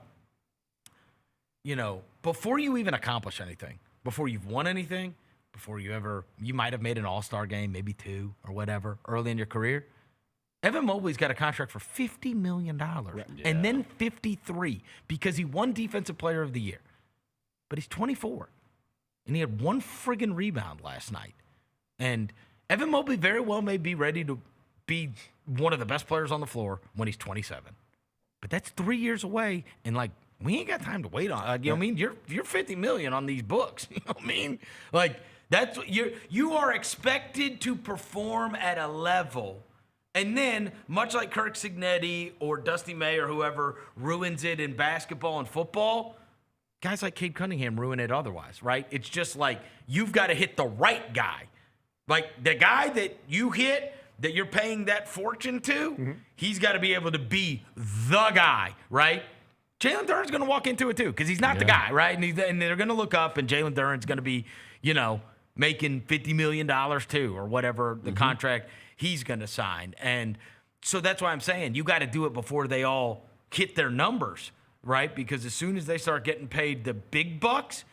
before you even accomplish anything, before you've won anything, before you might have made an all-star game, maybe 2 or whatever, early in your career. Evan Mobley's got a contract for $50 million and then 53 because he won Defensive Player of the Year. But he's 24, and he had 1 friggin' rebound last night. And Evan Mobley very well may be ready to be one of the best players on the floor when he's 27. But that's 3 years away, and, like, we ain't got time to wait on. You know what I mean? You're $50 million on these books. You know what I mean? Like, that's what you are expected to perform at a level. And then, much like Kirk Cignetti or Dusty May or whoever ruins it in basketball and football, guys like Cade Cunningham ruin it otherwise, right? It's just like you've got to hit the right guy. Like the guy that you hit, that you're paying that fortune to, he's got to be able to be the guy, right? Jaylon Duren's going to walk into it too because he's not the guy, right? And they're going to look up, and Jaylon Duren's going to be, making $50 million too or whatever the contract he's going to sign. And so that's why I'm saying you got to do it before they all hit their numbers, right? Because as soon as they start getting paid the big bucks,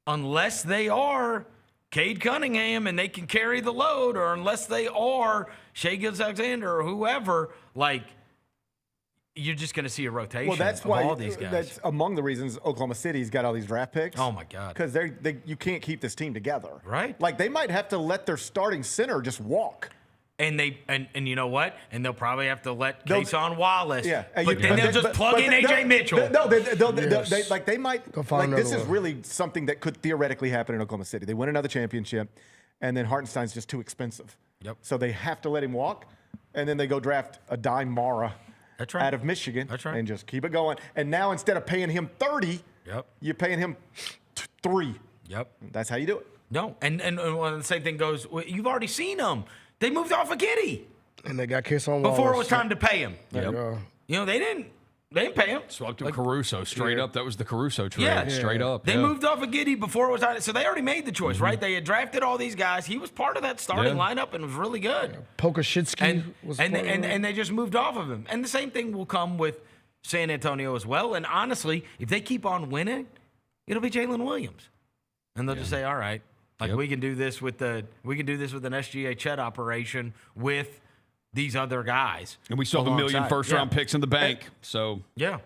unless they are Cade Cunningham and they can carry the load, or unless they are Shai Gilgeous-Alexander or whoever, like, you're just going to see a rotation of all these guys. That's among the reasons Oklahoma City's got all these draft picks. Oh, my God. Because you can't keep this team together. Right. Like, they might have to let their starting center just walk. And you know what? And they'll probably have to let Kason Wallace. Yeah. But then they'll just plug in AJ Mitchell. They might. Like, this is really something that could theoretically happen in Oklahoma City. They win another championship, and then Hartenstein's just too expensive. Yep. So they have to let him walk, and then they go draft a dime Mara out of Michigan. That's right. And just keep it going. And now instead of paying him 30, you're paying him 3. Yep. That's how you do it. No. And the same thing goes, you've already seen them. They moved off of Giddy. And they got Kason Wallace. Before it was time to pay him. Yep. They didn't pay him. Swapped him Caruso straight up. That was the Caruso trade. Straight up. They moved off of Giddy before it was on. So they already made the choice, right? They had drafted all these guys. He was part of that starting lineup and was really good. Pokashitsky was part of it. And they just moved off of him. And the same thing will come with San Antonio as well. And honestly, if they keep on winning, it'll be Jalen Williams. And they'll just say, all right. Like we can do this with an SGA Chet operation with these other guys, and we still have 1 million first-round picks in the bank. So you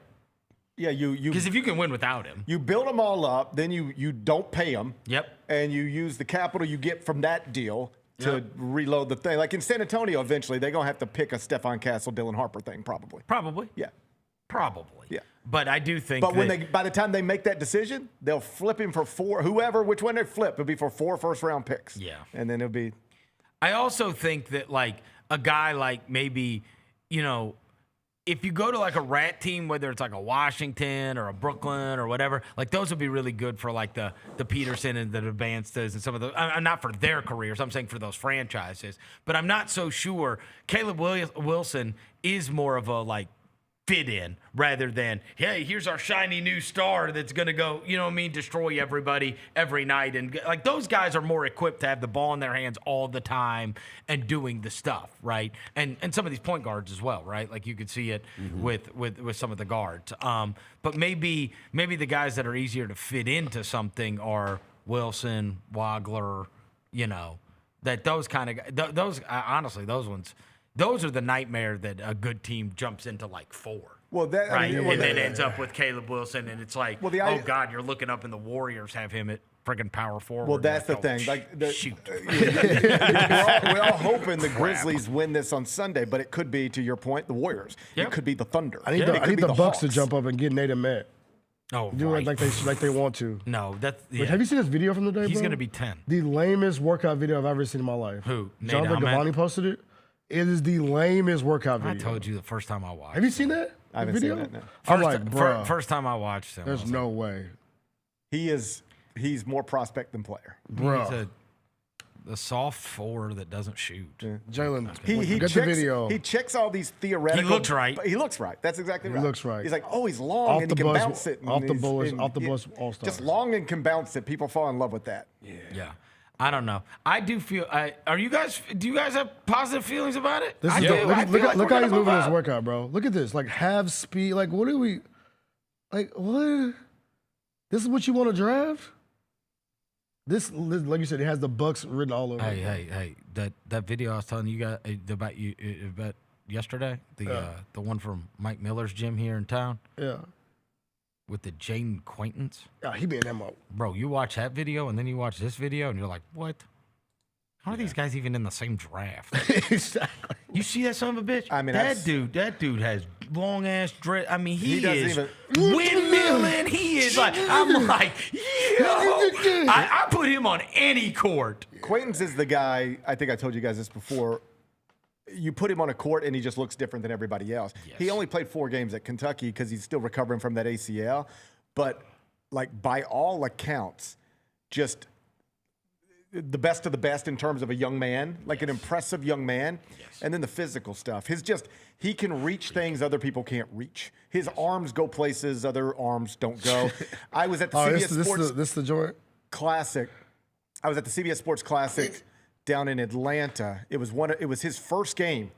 because if you can win without him, you build them all up, then you don't pay them. Yep, and you use the capital you get from that deal to reload the thing. Like in San Antonio, eventually they're gonna have to pick a Stephon Castle, Dylan Harper thing, probably. Yeah. Yeah. But I do think But by the time they make that decision, they'll flip him for 4, which one they flip, it'll be for 4 first-round picks. Yeah. And then it'll be. I also think that, like, a guy like maybe, if you go to, like, a rat team, whether it's like a Washington or a Brooklyn or whatever, like, those would be really good for, like, the Peterson and the Advances and some of those. I'm not for their careers. I'm saying for those franchises. But I'm not so sure. Caleb Wilson is more of a, like, fit in rather than, hey, here's our shiny new star that's going to go, destroy everybody every night. And like those guys are more equipped to have the ball in their hands all the time and doing the stuff, right? And some of these point guards as well, right? Like you could see it with some of the guards. But maybe the guys that are easier to fit into something are Wilson, Wagler, that those kind of those honestly those ones. Those are the nightmare that a good team jumps into like 4. Well, that right, and then ends up with Caleb Wilson, and it's like, oh God, you're looking up, and the Warriors have him at friggin' power forward. Well, that's the thing. Shoot, we're all hoping the Grizzlies win this on Sunday, but it could be, to your point, the Warriors. It could be the Thunder. I need the Bucks to jump up and get Nate and Matt. Oh, do it like they want to. No, that's. Wait, have you seen this video from the day? He's going to be 10. The lamest workout video I've ever seen in my life. Who? Jonathan Gavani posted it. It is the lamest workout video. I told you the first time I watched. Have you seen that? I haven't seen that. No. I'm like, bro. First time I watched him. There's no way. He's more prospect than player. Bro. He's the soft 4 that doesn't shoot. Yeah. Jalen, he get the video. He checks all these theoretical. He looks right. He looks right. That's exactly right. He looks right. He's like, oh, he's long and he can bounce it. Off the bus, all-star. Just long and can bounce it. People fall in love with that. Yeah. I don't know. I do feel. Do you guys have positive feelings about it? Look how he's moving his workout, bro. Look at this. Like half speed. Like what are we? Like what? This is what you want to draft? This, like you said, it has the Bucks written all over. Hey! That video I was telling you guys about yesterday, the one from Mike Miller's gym here in town. Yeah. With the Jaden Quaintance. Yeah, he being them up. Bro, you watch that video and then you watch this video and you're like, what? How are these guys even in the same draft? Exactly. You see that son of a bitch? I mean, that dude has long ass dread. I mean, he is doesn't windmilling. He is like, I'm like, yo. I put him on any court. Quaintance is the guy, I think I told you guys this before. You put him on a court and he just looks different than everybody else. Yes. He only played 4 games at Kentucky because he's still recovering from that ACL. But, like, by all accounts, just the best of the best in terms of a young man, like an impressive young man. Yes. And then the physical stuff. He can reach things other people can't reach. His arms go places other arms don't go. I was at the CBS Sports this the joint? Classic. I was at the CBS Sports Classic down in Atlanta. It was his first game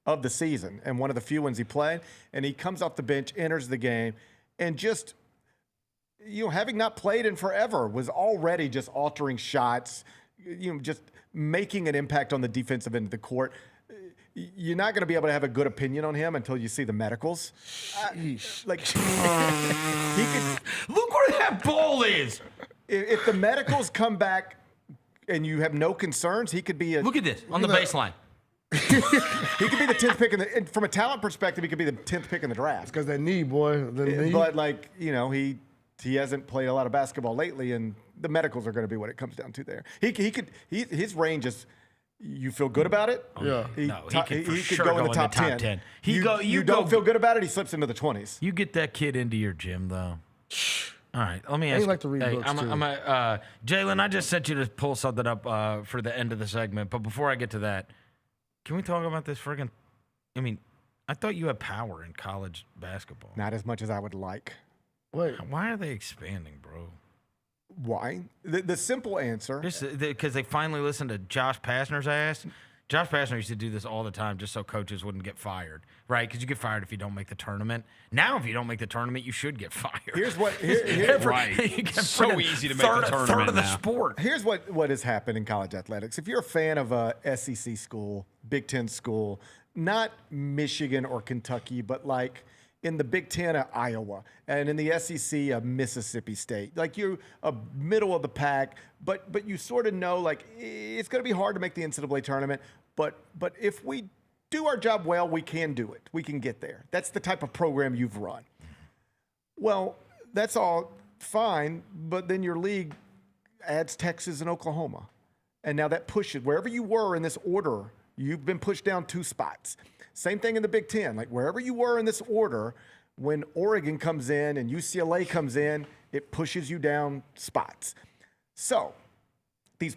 of the season and one of the few ones he played. And he comes off the bench, enters the game, and just, having not played in forever, was already just altering shots, just making an impact on the defensive end of the court. You're not going to be able to have a good opinion on him until you see the medicals. Look where that ball is. If the medicals come back and you have no concerns, he could be Look at this on the baseline. He could be the 10th pick and from a talent perspective, he could be the 10th pick in the draft. Because that knee, boy. But he hasn't played a lot of basketball lately, and the medicals are going to be what it comes down to there. His range is. You feel good about it? Yeah. He could go in the top 10. You don't feel good about it, he slips into the 20s. You get that kid into your gym, though. All right, let me ask you. I like to read books, too. Jaylon, I just sent you to pull something up for the end of the segment. But before I get to that, can we talk about this friggin' I thought you had power in college basketball. Not as much as I would like. Wait. Why are they expanding, bro? Why? The simple answer. Because they finally listened to Josh Pastner's ass. Josh Pastner used to do this all the time just so coaches wouldn't get fired, right? Because you get fired if you don't make the tournament. Now, if you don't make the tournament, you should get fired. Here's what. Right. It's so easy to make the tournament third of the now. sport. Here's what has happened in college athletics. If you're a fan of a SEC school, Big Ten school, not Michigan or Kentucky, but like in the Big Ten, Iowa, and in the SEC, Mississippi State. Like you're a middle of the pack, but you sort of know like it's going to be hard to make the NCAA tournament. But if we do our job well, we can do it. We can get there. That's the type of program you've run. Well, that's all fine, but then your league adds Texas and Oklahoma, and now that pushes wherever you were in this order. You've been pushed down 2 spots. Same thing in the Big Ten. Like wherever you were in this order, when Oregon comes in and UCLA comes in, it pushes you down spots. So these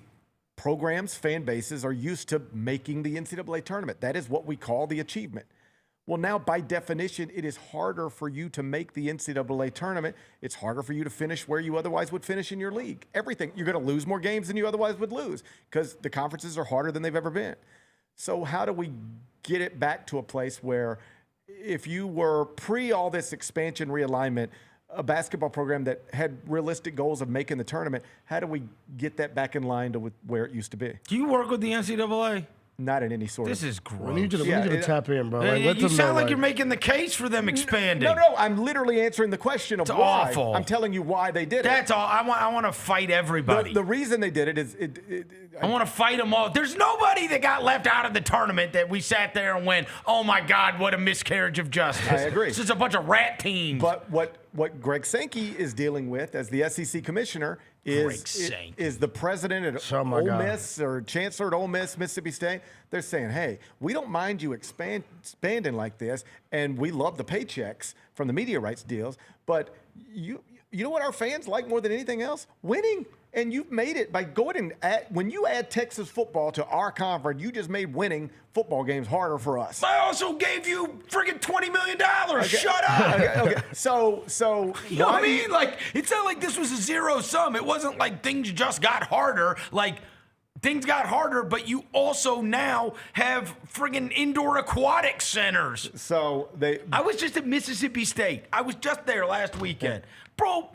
programs, fan bases are used to making the NCAA tournament. That is what we call the achievement. Well, now by definition, it is harder for you to make the NCAA tournament. It's harder for you to finish where you otherwise would finish in your league. Everything. You're going to lose more games than you otherwise would lose because the conferences are harder than they've ever been. So how do we get it back to a place where if you were pre all this expansion realignment, a basketball program that had realistic goals of making the tournament, how do we get that back in line to where it used to be? Do you work with the NCAA? Not in any sort This of... is gross. We need you to tap in, bro. Like, you sound like you're making the case for them expanding. No, I'm literally answering the question of it's why. Awful. I'm telling you why they did it. That's all. I want to fight everybody. The reason they did it is... I want to fight them all. There's nobody that got left out of the tournament that we sat there and went, oh, my God, what a miscarriage of justice. I agree. It's just a bunch of rat teams. But what Greg Sankey is dealing with as the SEC commissioner is the president at Ole Miss or chancellor at Ole Miss, Mississippi State. They're saying, hey, we don't mind you expanding like this, and we love the paychecks from the media rights deals, but you know what our fans like more than anything else? Winning. And you've made it by going and when you add Texas football to our conference, you just made winning football games harder for us. I also gave you friggin' $20 million. Okay. Shut up. Okay. So you know what I mean? Like, it's not like this was a zero sum. It wasn't like things just got harder. Like, things got harder, but you also now have friggin' indoor aquatic centers. So I was just at Mississippi State. I was just there last weekend. Bro,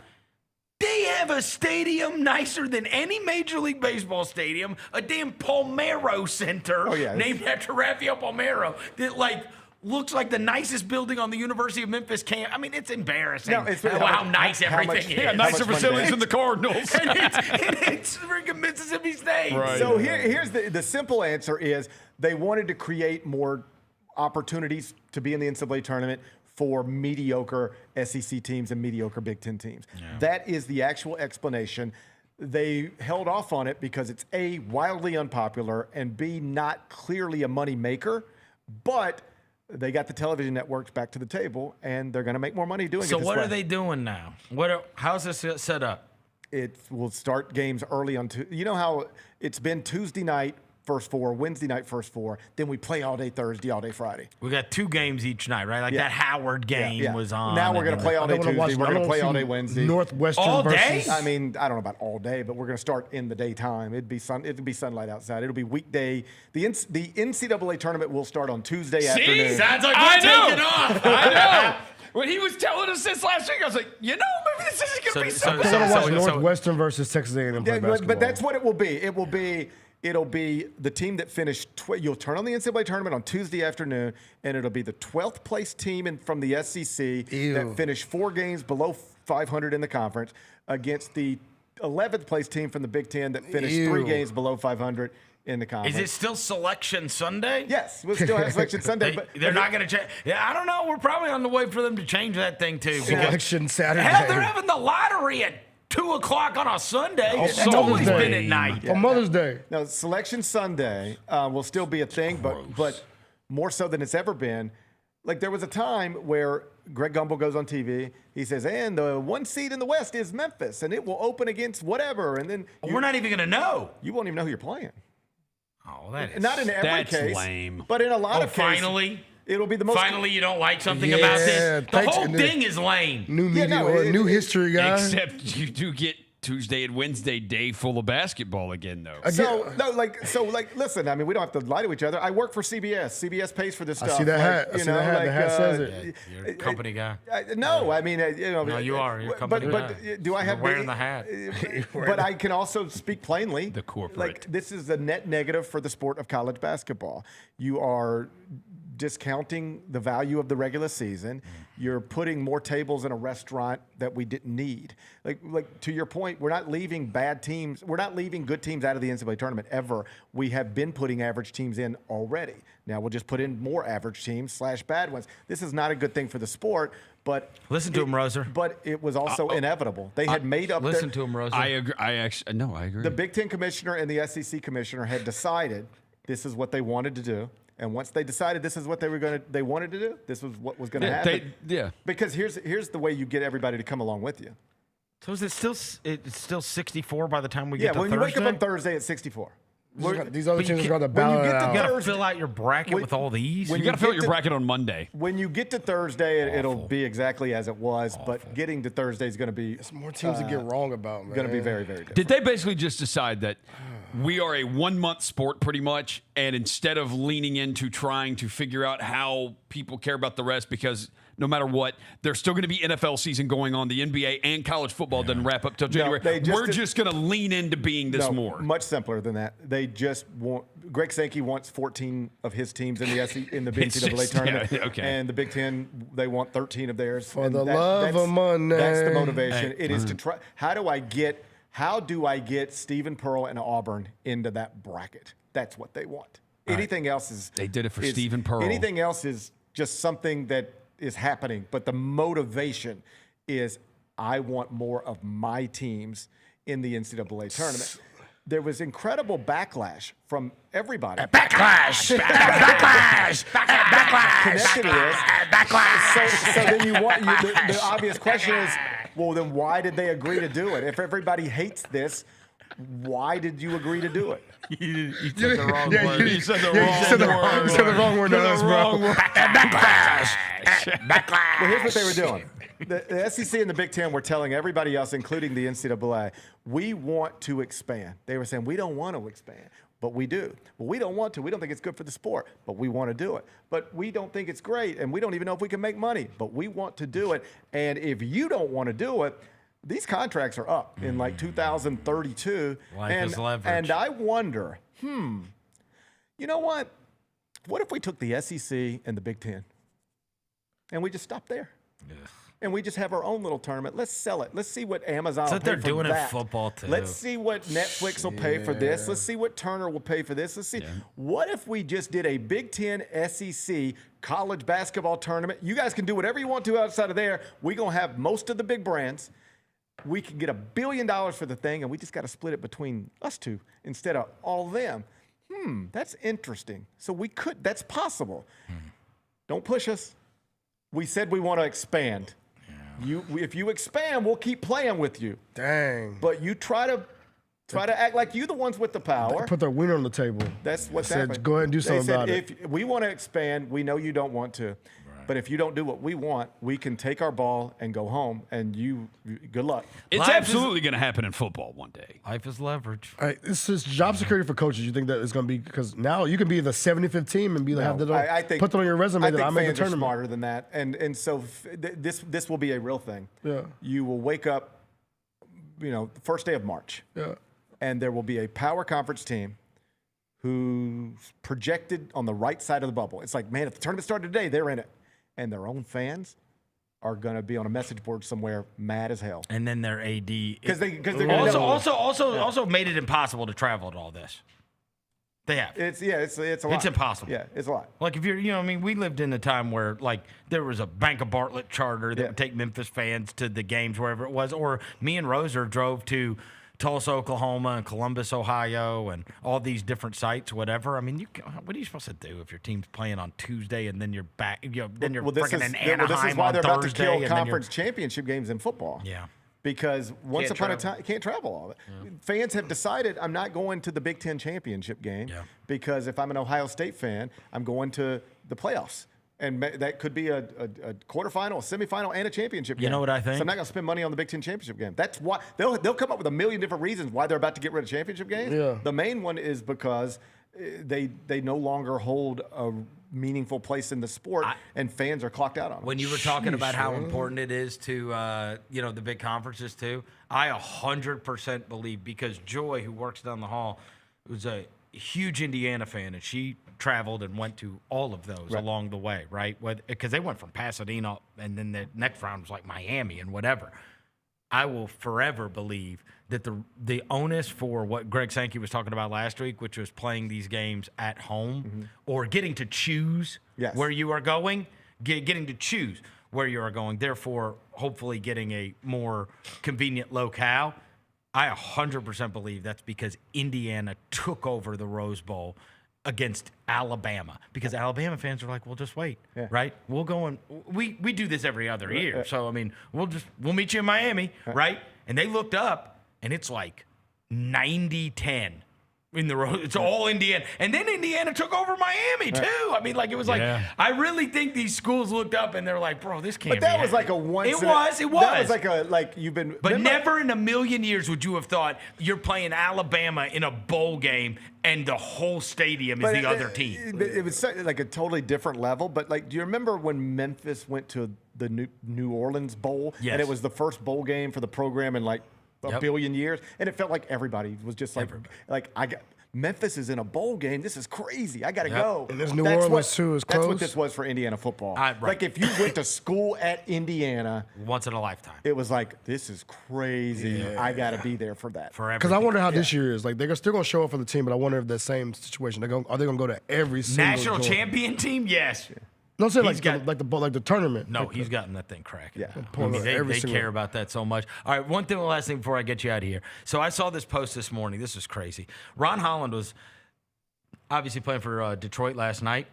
They have a stadium nicer than any Major League Baseball stadium, a damn Palmero Center named after Rafael Palmero that looks like the nicest building on the University of Memphis campus. I mean, it's embarrassing how nice everything is. Yeah, nicer facilities than the Cardinals. and it's freaking Mississippi State. Right. So here's the simple answer is they wanted to create more opportunities to be in the NCAA tournament for mediocre SEC teams and mediocre Big Ten teams. Yeah. That is the actual explanation. They held off on it because it's A, wildly unpopular, and B, not clearly a money maker, but they got the television networks back to the table, and they're going to make more money doing it. So what are they doing now? How's this set up? It will start games early on. You know how it's been Tuesday night, first four, Wednesday night, first four. Then we play all day Thursday, all day Friday. We got 2 games each night, right? That Howard game was on. Now we're going to play all day Tuesday. We're going to play all day Wednesday. Northwestern all versus. Day? I mean, I don't know about all day, but we're going to start in the daytime. It'd be sunlight outside. It'll be weekday. The NCAA tournament will start on Tuesday afternoon. Sounds like we're taking off. I know. When he was telling us this last week, I was like, maybe this isn't going to be something. We're going to watch Northwestern versus Texas A&M play basketball. But that's what it will be. It'll be the team that finished. You'll turn on the NCAA tournament on Tuesday afternoon, and it'll be the 12th place team from the SEC that finished 4 games below 500 in the conference against the 11th place team from the Big Ten that finished 3 games below 500 in the conference. Is it still Selection Sunday? Yes, we'll still have Selection Sunday. They're not going to change. Yeah, I don't know. We're probably on the way for them to change that thing too. Selection Saturday. Hell, they're having the lottery at 2:00 on a Sunday. It's always been at night. On Mother's Day. Now, Selection Sunday will still be a thing, but more so than it's ever been. Like, there was a time where Greg Gumbel goes on TV. He says, and the 1 seed in the West is Memphis, and it will open against whatever. And then we're not even going to know. You won't even know who you're playing. Oh, that is not in every case. That's lame. But in a lot of cases. Finally? It'll be the most. Finally, you don't like something about this? The whole thing is lame. New media, new history, guys. Except you do get Tuesday and Wednesday day full of basketball again, though. Listen. I mean, we don't have to lie to each other. I work for CBS. CBS pays for this stuff. I see that hat. I see that hat. The hat says it. You're a company guy. No, I mean, No, you are. You're a company guy. But do I have wearing the hat? But I can also speak plainly. The corporate. Like, this is a net negative for the sport of college basketball. You are discounting the value of the regular season. You're putting more tables in a restaurant that we didn't need. Like to your point, we're not leaving bad teams. We're not leaving good teams out of the NCAA tournament ever. We have been putting average teams in already. Now we'll just put in more average teams / bad ones. This is not a good thing for the sport. But listen to him, Roser. But it was also inevitable. They had made up. Listen to him, Roser. I agree. I agree. The Big Ten commissioner and the SEC commissioner had decided this is what they wanted to do. And once they decided this is what they wanted to do, this was what was going to happen. Because here's the way you get everybody to come along with you. So is it still 64 by the time we get to Thursday? Yeah, when you wake up on Thursday at 64. These other teams are going to balance it out. You got to fill out your bracket with all these. You got to fill out your bracket on Monday. When you get to Thursday, it'll be exactly as it was. But getting to Thursday is going to be. There's more teams to get wrong about, man. Going to be very, very different. Did they basically just decide that we are a 1-month sport pretty much, and instead of leaning into trying to figure out how people care about the rest, because no matter what, there's still going to be NFL season going on. The NBA and college football doesn't wrap up till January. We're just going to lean into being this more. Much simpler than that. They just want. Greg Sankey wants 14 of his teams in the NCAA tournament, and the Big Ten they want 13 of theirs. For the love of money, that's the motivation. It is to try. How do I get Stephen Pearl and Auburn into that bracket? That's what they want. Anything else is. They did it for Stephen Pearl. Anything else is just something that is happening. But the motivation is I want more of my teams in the NCAA tournament. There was incredible backlash from everybody. Backlash! Connected to this. Backlash! So then the obvious question is, well, then why did they agree to do it? If everybody hates this, why did you agree to do it? You said the wrong word. You said the wrong word. You said the wrong word to us, bro. Backlash! Well, here's what they were doing. The SEC and the Big Ten were telling everybody else, including the NCAA, we want to expand. They were saying, we don't want to expand, but we do. Well, we don't want to. We don't think it's good for the sport, but we want to do it. But we don't think it's great, and we don't even know if we can make money, but we want to do it. And if you don't want to do it, these contracts are up in like 2032. Life is leverage. And I wonder, you know what? What if we took the SEC and the Big Ten and we just stopped there? Yeah. And we just have our own little tournament. Let's sell it. Let's see what Amazon will pay for that. That's what they're doing in football, too. Let's see what Netflix will pay for this. Let's see what Turner will pay for this. Let's see. Yeah. What if we just did a Big Ten SEC college basketball tournament? You guys can do whatever you want to outside of there. We're going to have most of the big brands. We can get $1 billion for the thing, and we just got to split it between us two instead of all of them. That's interesting. So that's possible. Don't push us. We said we want to expand. If you expand, we'll keep playing with you. Dang. But you try to act like you the ones with the power. Put their wiener on the table. That's what's happening. Go ahead and do something about it. If we want to expand, we know you don't want to. But if you don't do what we want, we can take our ball and go home, and good luck. It's absolutely going to happen in football one day. Life is leverage. All right, this is job security for coaches. You think that it's going to be because now you can be the 75th team and be put that on your resume that I made the tournament. I think fans are smarter than that, and so this will be a real thing. Yeah, you will wake up, the first day of March. Yeah, and there will be a power conference team who's projected on the right side of the bubble. It's like, man, if the tournament started today, they're in it. And their own fans are going to be on a message board somewhere mad as hell. And then their AD. Because they're also made it impossible to travel to all this. They have. It's a lot. It's impossible. Yeah, it's a lot. Like if you're, we lived in a time where like there was a Bank of Bartlett charter that would take Memphis fans to the games wherever it was. Or me and Roser drove to Tulsa, Oklahoma, and Columbus, Ohio, and all these different sites, whatever. I mean, what are you supposed to do if your team's playing on Tuesday and then you're back? Then you're freaking in Anaheim this is why they're on about Thursday, to kill conference championship games in football. Yeah. Because once upon a time, you can't travel all of it. Yeah. Fans have decided I'm not going to the Big Ten championship game because if I'm an Ohio State fan, I'm going to the playoffs. And that could be a quarterfinal, a semifinal, and a championship game. You know what I think? So I'm not going to spend money on the Big Ten championship game. That's why they'll come up with a million different reasons why they're about to get rid of championship games. Yeah. The main one is because they no longer hold a meaningful place in the sport, and fans are clocked out on it. When you were talking about how important it is to the big conferences too, I 100% believe, because Joy, who works down the hall, was a huge Indiana fan, and she traveled and went to all of those along the way, right? Because they went from Pasadena, and then the next round was like Miami and whatever. I will forever believe that the onus for what Greg Sankey was talking about last week, which was playing these games at home or getting to choose where you are going, getting to choose where you are going, therefore hopefully getting a more convenient locale. I 100% believe that's because Indiana took over the Rose Bowl against Alabama, because Alabama fans are like, well, just wait, right? We'll go and we do this every other year. So, I mean, we'll meet you in Miami, right? And they looked up, and it's like 90-10 in the road. It's all Indiana. And then Indiana took over Miami, too. I mean, like, it was like, I really think these schools looked up, and they're like, bro, this can't be. But that was like a once. It was. That was like you've been. But never in a million years would you have thought you're playing Alabama in a bowl game and the whole stadium is the other team. It was like a totally different level. But, like, do you remember when Memphis went to the New Orleans Bowl? Yes. And it was the first bowl game for the program in, like, a billion years? And it felt like everybody was just like, Memphis is in a bowl game. This is crazy. I got to go. And there's New Orleans, too, is close. That's what this was for Indiana football. Like, if you went to school at Indiana. Once in a lifetime. It was like, this is crazy. Yeah. I got to be there for that. Because I wonder how this year is. Like, they're still going to show up for the team, but I wonder if the same situation. Are they going to go to every single national champion team? Yes. No, I'm saying like the tournament. No, he's gotten that thing cracking. Yeah. I mean, they care about that so much. All right, one last thing before I get you out of here. So I saw this post this morning. This is crazy. Ron Holland was obviously playing for Detroit last night.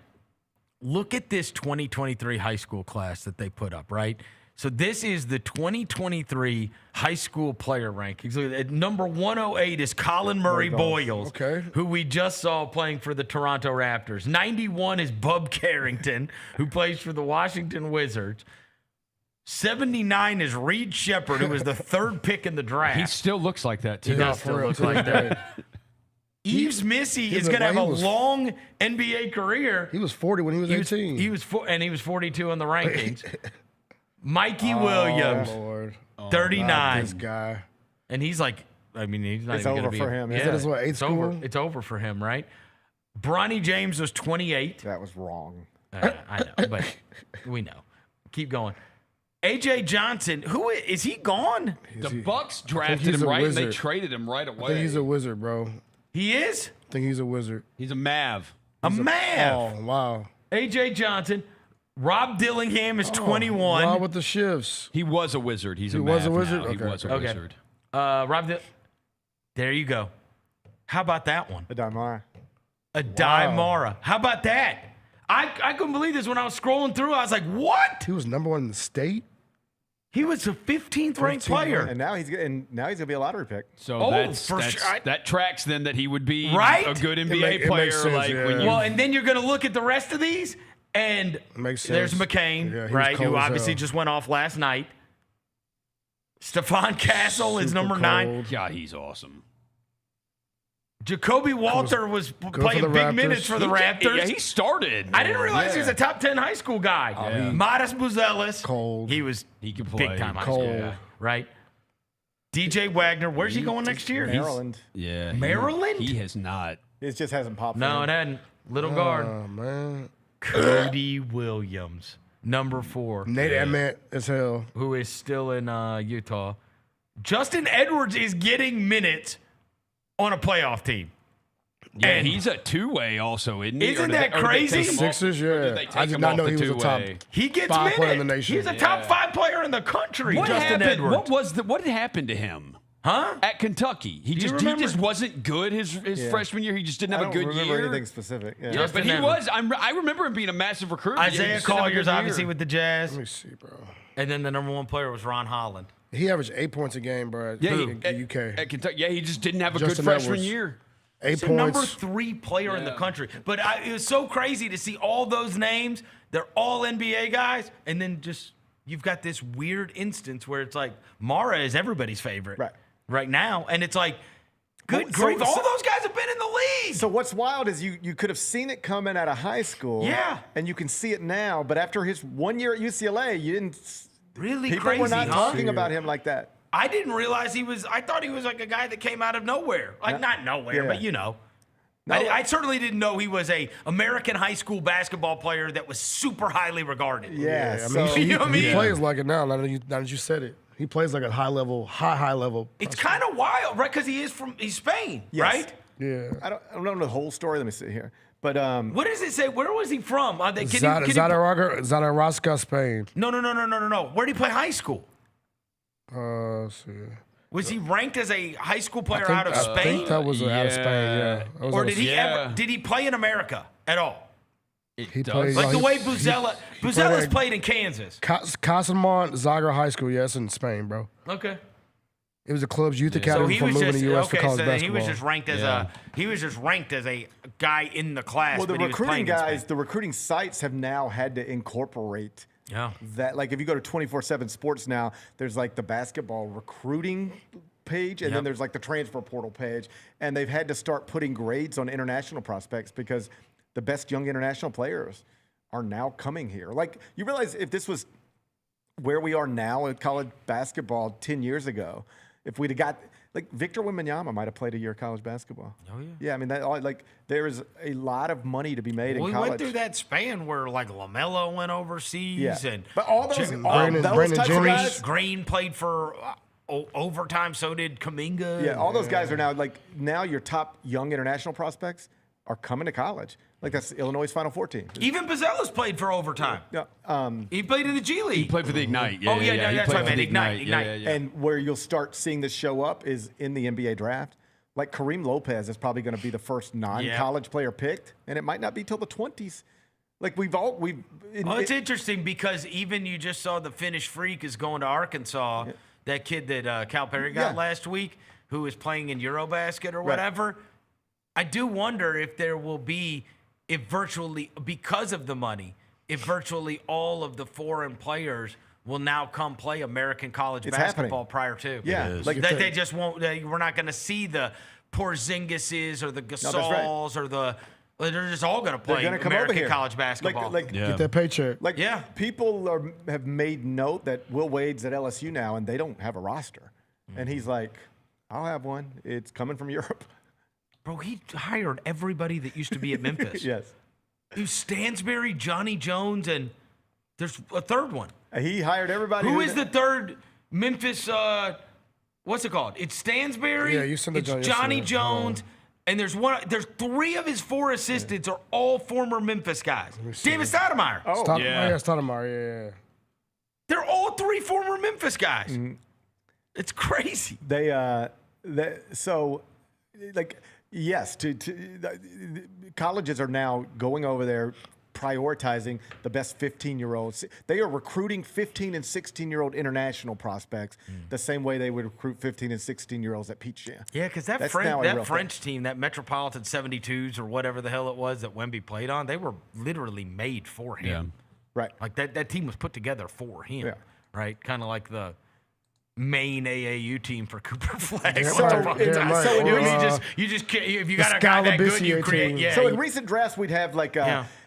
Look at this 2023 high school class that they put up, right? So this is the 2023 high school player rankings. At number 108 is Colin Murray Broyles, who we just saw playing for the Toronto Raptors. 91 is Bub Carrington, who plays for the Washington Wizards. 79 is Reed Shepard, who was the third pick in the draft. He still looks like that, too. He does still look like that. Yves Missy is going to have a long NBA career. He was 40 when he was 18. He was 42 in the rankings. Mikey Williams, Lord. 39. This guy. And he's like, I mean, he's not It's even over going to be. for him. Is that his what, eighth it's school? over. It's over for him, right? Bronny James was 28. That was wrong. I know, but we know. Keep going. A.J. Johnson, who is he gone? The Bucks drafted him right, and they traded him right away. I think he's a wizard, bro. He is? I think he's a wizard. He's a Mav. A Mav. Oh, wow. A.J. Johnson. Rob Dillingham is 21. Rob with the shifts. He was a wizard. He's He a was Mav a wizard? now. He Okay. was a wizard. There you go. How about that one? Adamar. Mara. How about that? I couldn't believe this when I was scrolling through. I was like, what? He was number 1 in the state? He was a 15th ranked player. And now he's gonna be a lottery pick. So that tracks then that he would be Right? a good NBA It player. makes sense, like yeah. when you Well, and then you're going to look at the rest of these, and Makes there's sense. McCain, Yeah, he was right, cold who as obviously hell. just went off last night. Stephon Castle is Super number 9. cold. God, he's awesome. Jacoby Walter was for playing the big Raptors. minutes for the Raptors. Yeah, he started. I didn't realize he was a top 10 high school guy. Modest Buzelis. Cold. He could play. Big time high Cold. school guy, right? DJ Wagner, where's he going next year? Maryland. Yeah. Maryland? He has not. It just hasn't popped. No, for it him. hadn't. Little guard. Oh, man. Cody Williams, number 4. Nate Ament as hell. Who is still in Utah. Justin Edwards is getting minutes on a playoff team. Yeah, And he's a two-way also, isn't he? Isn't that crazy? Sixers, yeah. I did not know he was a top He gets 5 player in minutes. the nation. He's a top 5 player in the country. What Justin happened? Edwards. What had happened to him? Huh? At Kentucky, he just wasn't good his freshman year. He just didn't have a good I don't remember year. anything specific. Yeah. Yeah, but he was. I remember him being a massive recruiter. Isaiah Collier's obviously with the Jazz. Let me see, bro. And then the number 1 player was Ron Holland. He averaged 8 points a game, bro. Yeah, in UK. At Kentucky. Yeah, he just didn't have a Justin good freshman Edwards. year. 8 He's the points. number 3 player in the country. But it was so crazy to see all those names. They're all NBA guys. And then just you've got this weird instance where it's like Mara is everybody's favorite right now. And it's like, good grief, all those guys have been in the league. So what's wild is you could have seen it coming out of high school. Yeah. And you can see it now. But after his 1 year at UCLA, you didn't. Really people crazy, were not huh? talking about him like that. I didn't realize I thought he was like a guy that came out of nowhere. Like, not nowhere, but you know. No. I certainly didn't know he was a American high school basketball player that was super highly regarded. Yeah. I mean, so, you know what I he mean? plays like it now that you said it. He plays like a high level. It's kind of wild, right? Because he's Spain, Yes. right? Yeah. I don't know the whole story. Let me see here. But What does it say? Where was he from? Zaragoza, Spain. No. Where did he play high school? Let's see. Was he ranked as a high school player out of Spain? I think that was out of Spain, yeah. Or did he play in America at all? He played Like the way Buzelis played in Kansas. Casamont Zagra High School, yes, in Spain, bro. Okay. It was the club's youth academy for moving to the U.S. for college basketball. He was just ranked as a guy in the class. well, the but he was recruiting playing in Spain. guys, the recruiting sites have now had to incorporate that. Like if you go to 24/7 Sports now, there's like the basketball recruiting page, and then there's like the transfer portal page, and they've had to start putting grades on international prospects because the best young international players are now coming here. Like you realize if this was where we are now in college basketball 10 years ago, if we'd have got like Victor Wembanyama might have played a year of college basketball. Oh yeah. Yeah, I mean there is a lot of money to be made in We college. went through that span where like LaMelo went overseas, and but all those, Brandon types of guys, Green played for overtime. So did Kuminga. yeah, all those guys are now your top young international prospects are coming to college. Like that's Illinois' Final Four team. Even Buzelis played for overtime. Yeah, he played in the G League. He played for the Ignite. Yeah, that's what I meant. Ignite. And where you'll start seeing this show up is in the NBA draft. Like Kareem Lopez is probably going to be the first non-college player picked, and it might not be till the 20s. Like it's interesting because even you just saw the Finnish freak is going to Arkansas. Yeah. That kid that Cal Perry got last week, who is playing in Eurobasket or whatever. I do wonder if there will be, because of the money, if virtually all of the foreign players will now come play American college basketball prior to. Yeah. Like that they just won't, we're not going to see the Porzingises or the Gasols or the They're just all going to play American college basketball. Get that paycheck. People have made note that Will Wade's at LSU now, and they don't have a roster. And he's like, I'll have one. It's coming from Europe. Bro, he hired everybody that used to be at Memphis. Yes. Dude, Stansbury, Johnny Jones, and there's a third one. He hired everybody. Who is the third Memphis, what's it called? It's Stansbury, Yeah, you sent the it's Johnny Jones, and there's 3 of his 4 assistants are all former Memphis guys. David Stoudemire. Stoudemire, yeah. They're all 3 former Memphis guys. Mm-hmm. It's crazy. Yes, colleges are now going over there, prioritizing the best 15-year-olds. They are recruiting 15 and 16-year-old international prospects the same way they would recruit 15 and 16-year-olds at Peach Jam. Yeah, because that French team, that Metropolitan 72s or whatever the hell it was that Wemby played on, they were literally made for him. Yeah. Right. Like that team was put together for him, right? Kind of like the main AAU team for Cooper Flag. You just can't, if you got a guy that good, you create. Yeah. So in recent drafts, we'd have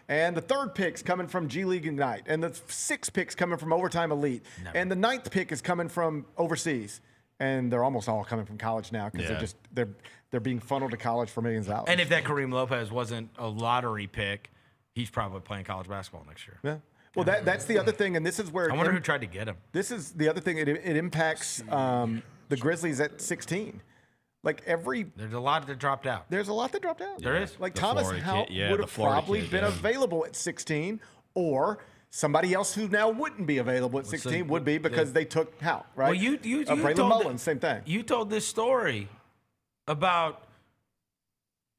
and the 3rd pick's coming from G League Ignite, and the 6th pick's coming from Overtime Elite, and the 9th pick is coming from overseas, and they're almost all coming from college now because they're being funneled to college for millions of dollars. And if that Kareem Lopez wasn't a lottery pick, he's probably playing college basketball next year. Yeah. Well, that's the other thing, and this is where I wonder who tried to get him. This is the other thing. It impacts the Grizzlies at 16. There's a lot that dropped out. There's a lot that dropped out. There is. Thomas Houck would have probably been available at 16, or somebody else who now wouldn't be available at 16 would be because they took Houck, right? Well, you Braylon Mullins, same thing. You told this story about.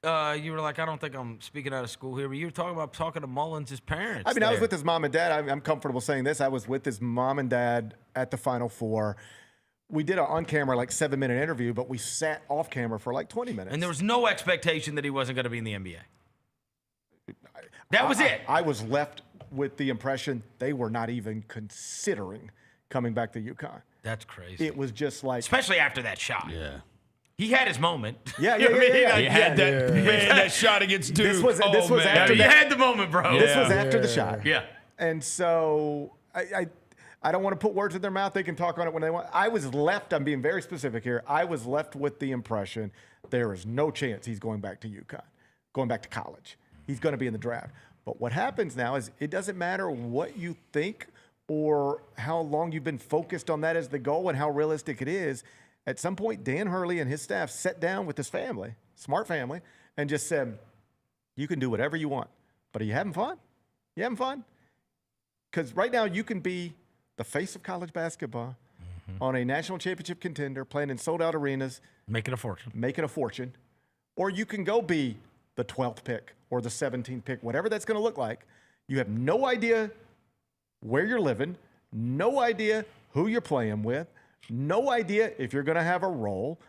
You were like, I don't think I'm speaking out of school here, but you were talking to Mullins' parents. I mean, I was with his mom and dad. I'm comfortable saying this. I was with his mom and dad at the Final Four. We did an on-camera 7-minute interview, but we sat off-camera for 20 minutes. And there was no expectation that he wasn't going to be in the NBA. That was it. I was left with the impression they were not even considering coming back to UConn. That's crazy. It was just especially after that shot. Yeah. He had his moment. Yeah. He had that shot against Duke. This was after he had the moment, bro. This was after the shot. Yeah. And so I don't want to put words in their mouth. They can talk on it when they want. I was left, I'm being very specific here, I was left with the impression there is no chance he's going back to UConn, going back to college. He's going to be in the draft. But what happens now is it doesn't matter what you think or how long you've been focused on that as the goal and how realistic it is. At some point, Dan Hurley and his staff sat down with his family, smart family, and just said, you can do whatever you want, but are you having fun? You having fun? Because right now you can be the face of college basketball on a national championship contender, playing in sold-out arenas. Making a fortune. Or you can go be the 12th pick or the 17th pick, whatever that's going to look like. You have no idea where you're living, no idea who you're playing with, no idea if you're going to have a role.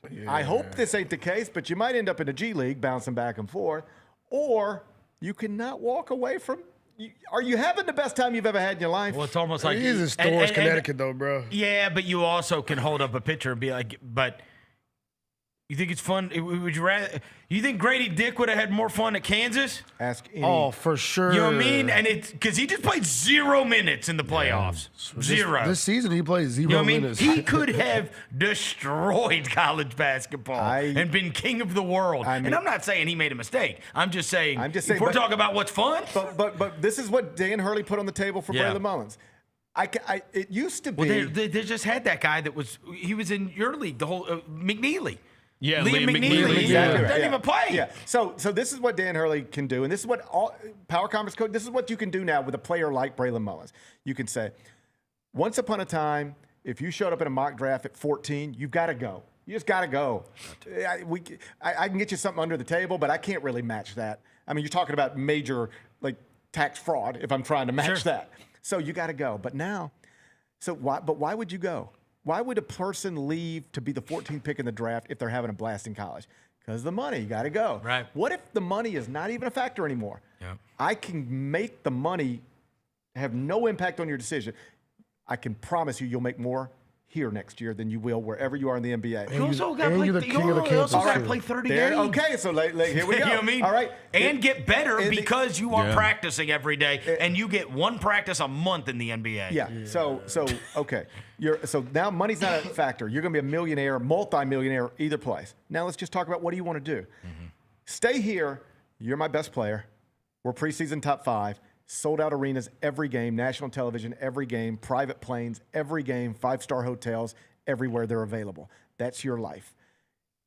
Yeah. I hope this ain't the case, but you might end up in the G League bouncing back and forth, or you cannot walk away from. Are you having the best time you've ever had in your life? Well, it's almost like he's in Storrs, Connecticut, though, bro. Yeah, but you also can hold up a picture and be like, but you think it's fun? Would you rather? You think Grady Dick would have had more fun at Kansas? Ask any. Oh, for sure. You know what I mean? And it's because he just played 0 minutes in the playoffs. Yeah. 0. This season he played 0 you know minutes. He could have destroyed college basketball and been king of the world. And I'm not saying he made a mistake. I'm just saying if we're talking about what's fun. But this is what Dan Hurley put on the table for Braylon Mullins. It used to be. Well, they just had that guy that was in your league, the whole McNeely. Yeah, Liam McNeely. Exactly Doesn't even play. Yeah. So this is what Dan Hurley can do, and this is what all Power Conference coach. This is what you can do now with a player like Braylon Mullins. You can say, once upon a time, if you showed up in a mock draft at 14, you've got to go. You just got to go. I can get you something under the table, but I can't really match that. I mean, you're talking about major tax fraud if I'm trying to match that. So you got to go. But now, why would you go? Why would a person leave to be the 14th pick in the draft if they're having a blast in college? Because the money, you got to go. Right. What if the money is not even a factor anymore? Yeah. I can make the money have no impact on your decision. I can promise you'll make more here next year than you will wherever you are in the NBA. You also got to play. Play 30 games. Okay, so here we go. You know what I mean? All right, and get better because you are practicing every day, and you get one practice a month in the NBA. Yeah. So okay. So now money's not a factor. You're going to be a millionaire, multi-millionaire, either place. Now let's just talk about what do you want to do. Stay here. You're my best player. We're preseason top 5. Sold out arenas every game, national television every game, private planes every game, 5-star hotels everywhere they're available. That's your life.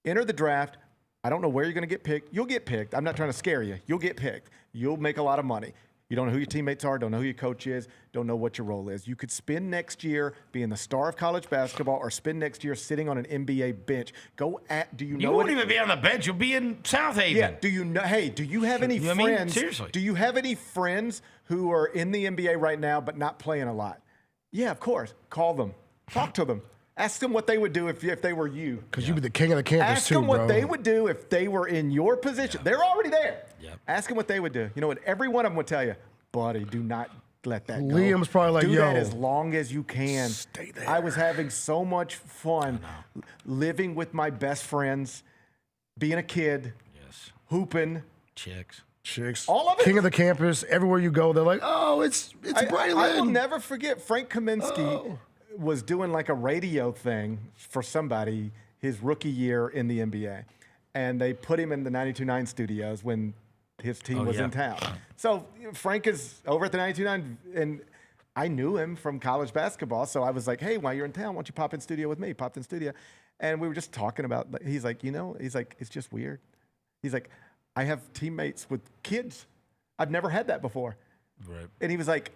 Enter the draft. I don't know where you're going to get picked. You'll get picked. I'm not trying to scare you. You'll get picked. You'll make a lot of money. You don't know who your teammates are, don't know who your coach is, don't know what your role is. You could spend next year being the star of college basketball or spend next year sitting on an NBA bench. Do you know? You won't even be on the bench. You'll be in South Haven. Yeah. Do you know? Hey, do you have any friends? I mean? Seriously. Do you have any friends who are in the NBA right now but not playing a lot? Yeah, of course. Call them. Talk to them. Ask them what they would do if they were you. Because you'd be the king of the campus Ask them what they would do if they were in your position. They're already there. Yep. Ask them what they would do. You know what? Every one of them would tell you, buddy, do not let that go. Liam's probably like, do that as long as you can. Stay there. I was having so much fun living with my best friends, being a kid, hooping. Chicks. All of it. King of the campus. Everywhere you go, they're like, oh, it's Braylon. I will never forget Frank Kaminsky was doing like a radio thing for somebody his rookie year in the NBA. And they put him in the 92.9 studios when his team was in town. So Frank is over at the 92.9, and I knew him from college basketball. So I was like, hey, while you're in town, why don't you pop in studio with me? Popped in studio. And we were just talking about, he's like, it's just weird. He's like, I have teammates with kids. I've never had that before. Right. And he was like,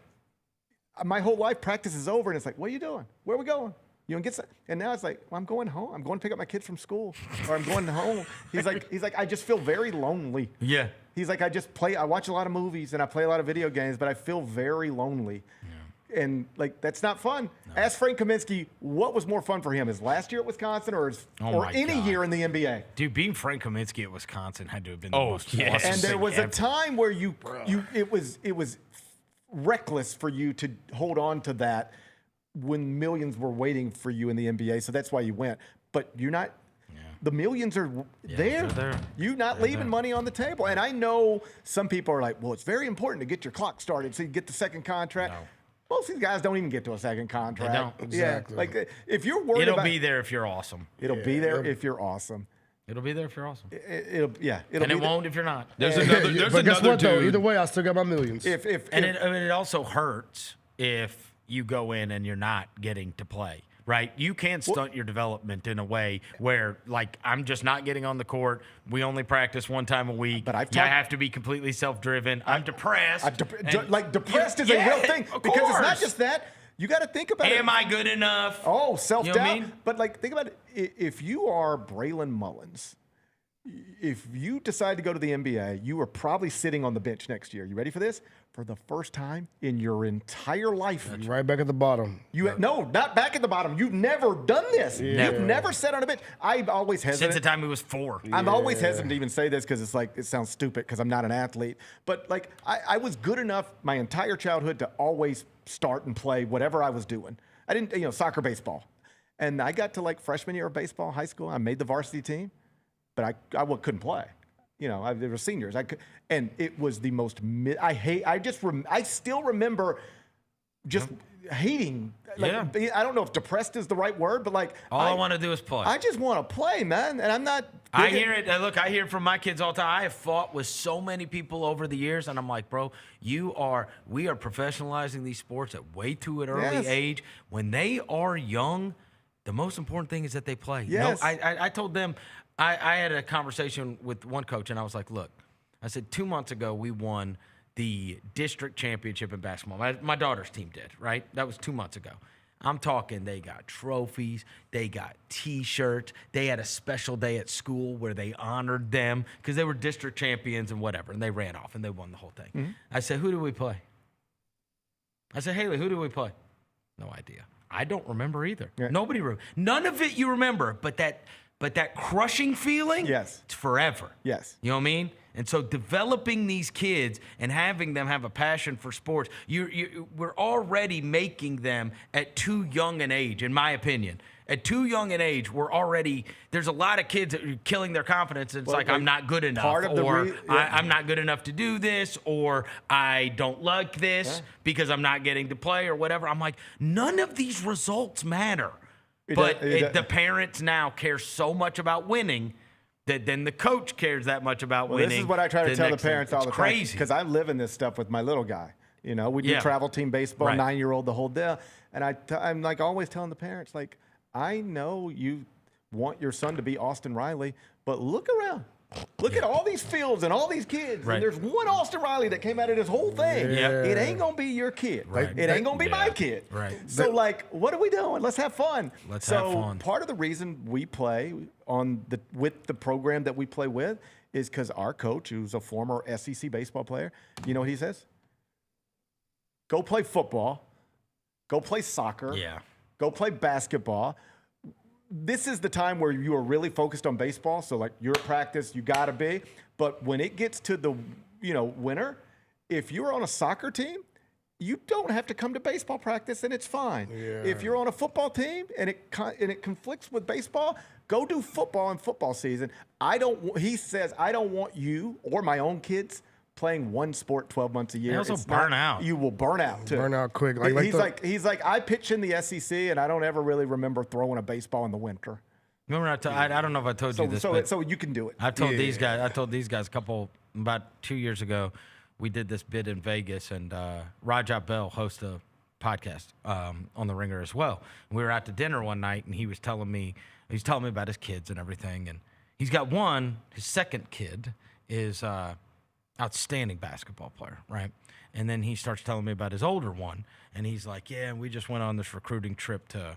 my whole life practice is over. And it's like, what are you doing? Where are we going? You don't get some, and now it's like, well, I'm going home. I'm going to pick up my kids from school, or I'm going home. He's like, I just feel very lonely. Yeah. He's like, I watch a lot of movies and I play a lot of video games, but I feel very lonely. Yeah. And like, that's not fun. No. Ask Frank Kaminsky, what was more fun for him, his last year at Wisconsin or any year in the NBA? Dude, being Frank Kaminsky at Wisconsin had to have been the most awesome And there thing was ever. a time where it was reckless for you to hold on to that when millions were waiting for you in the NBA. So that's why you went. But you're not. Yeah. The millions are there. You're not leaving money on the table. And I know some people are like, well, it's very important to get your clock started so you get the second contract. No. Most of these guys don't even get to a second contract. They don't. Exactly. Yeah, like if you're worried It'll be there if you're awesome. It'll be there if you're awesome. It'll be there if you're awesome. It won't if you're not. But guess what, though? Either way, I still got my millions. It also hurts if you go in and you're not getting to play, right? You can't stunt your development in a way where, like, I'm just not getting on the court. We only practice one time a week. But I have to be completely self-driven. I'm depressed. Depressed is a real thing. Because it's not just that. You got to think about it. Am I good enough? Oh, self-doubt. You know what I mean? But, like, think about it. If you are Braylon Mullins, if you decide to go to the NBA, you are probably sitting on the bench next year. You ready for this? For the first time in your entire life. Right back at the bottom. No, not back at the bottom. You've never done this. Yeah. You've never sat on a bench. I've always hesitant. Since the time he was 4. I'm always hesitant to even say this because it's like, it sounds stupid because I'm not an athlete. But like, I was good enough my entire childhood to always start and play whatever I was doing. I didn't, soccer, baseball. And I got to like freshman year of baseball, high school. I made the varsity team, but I couldn't play. There were seniors. And it was the most. I still remember just hating. I don't know if depressed is the right word, but like all I want to do is play. I just want to play, man, and I'm not. I hear it. Look, I hear it from my kids all the time. I have fought with so many people over the years, and I'm like, bro, we are professionalizing these sports at way too an early age. When they are young, the most important thing is that they play. Yes. I told them. I had a conversation with one coach, and I was like, look, I said 2 months ago we won the district championship in basketball. My daughter's team did, right? That was 2 months ago. I'm talking they got trophies, they got T-shirts, they had a special day at school where they honored them because they were district champions and whatever, and they ran off and they won the whole thing. Mm-hmm. I said, who do we play? I said, Haley, who do we play? No idea. I don't remember either. Yeah. Nobody remembers. None of it you remember, but that crushing feeling, yes, it's forever. Yes. You know what I mean? And so developing these kids and having them have a passion for sports, we're already making them at too young an age, in my opinion. At too young an age, there's a lot of kids that are killing their confidence. It's I'm not good enough, I'm not good enough to do this, or I don't like this because I'm not getting to play or whatever. I'm like, none of these results matter. But the parents now care so much about winning that then the coach cares that much about winning. This is what I try to tell the parents all the time. Crazy. Because I live in this stuff with my little guy. You know, we do travel team baseball, 9-year-old, the whole deal. And I'm like always telling the parents, like, I know you want your son to be Austin Riley, but look around. Look at all these fields and all these kids. And there's one Austin Riley that came out of this whole thing. It ain't going to be your kid. It ain't going to be my kid. So, like, what are we doing? Let's have fun. Let's have fun. Part of the reason we play with the program that we play with is because our coach, who's a former SEC baseball player, you know what he says? Go play football. Go play soccer. Go play basketball. This is the time where you are really focused on baseball. So, like, you're at practice, you got to be. But when it gets to the, winter, if you're on a soccer team, you don't have to come to baseball practice, and it's fine. If you're on a football team and it conflicts with baseball, go do football in football season. He says, I don't want you or my own kids playing one sport 12 months a year. You also burn out. You will burn out too. Burn out quick. He's like, I pitch in the SEC, and I don't ever really remember throwing a baseball in the winter. Remember, I don't know if I told you this, so you can do it. I told these guys about 2 years ago, we did this bid in Vegas, and Rajat Bell hosts a podcast on the Ringer as well. And we were out to dinner one night, and he was telling me about his kids and everything. And he's got his second kid is outstanding basketball player, right? And then he starts telling me about his older one, and he's like, yeah, we just went on this recruiting trip to,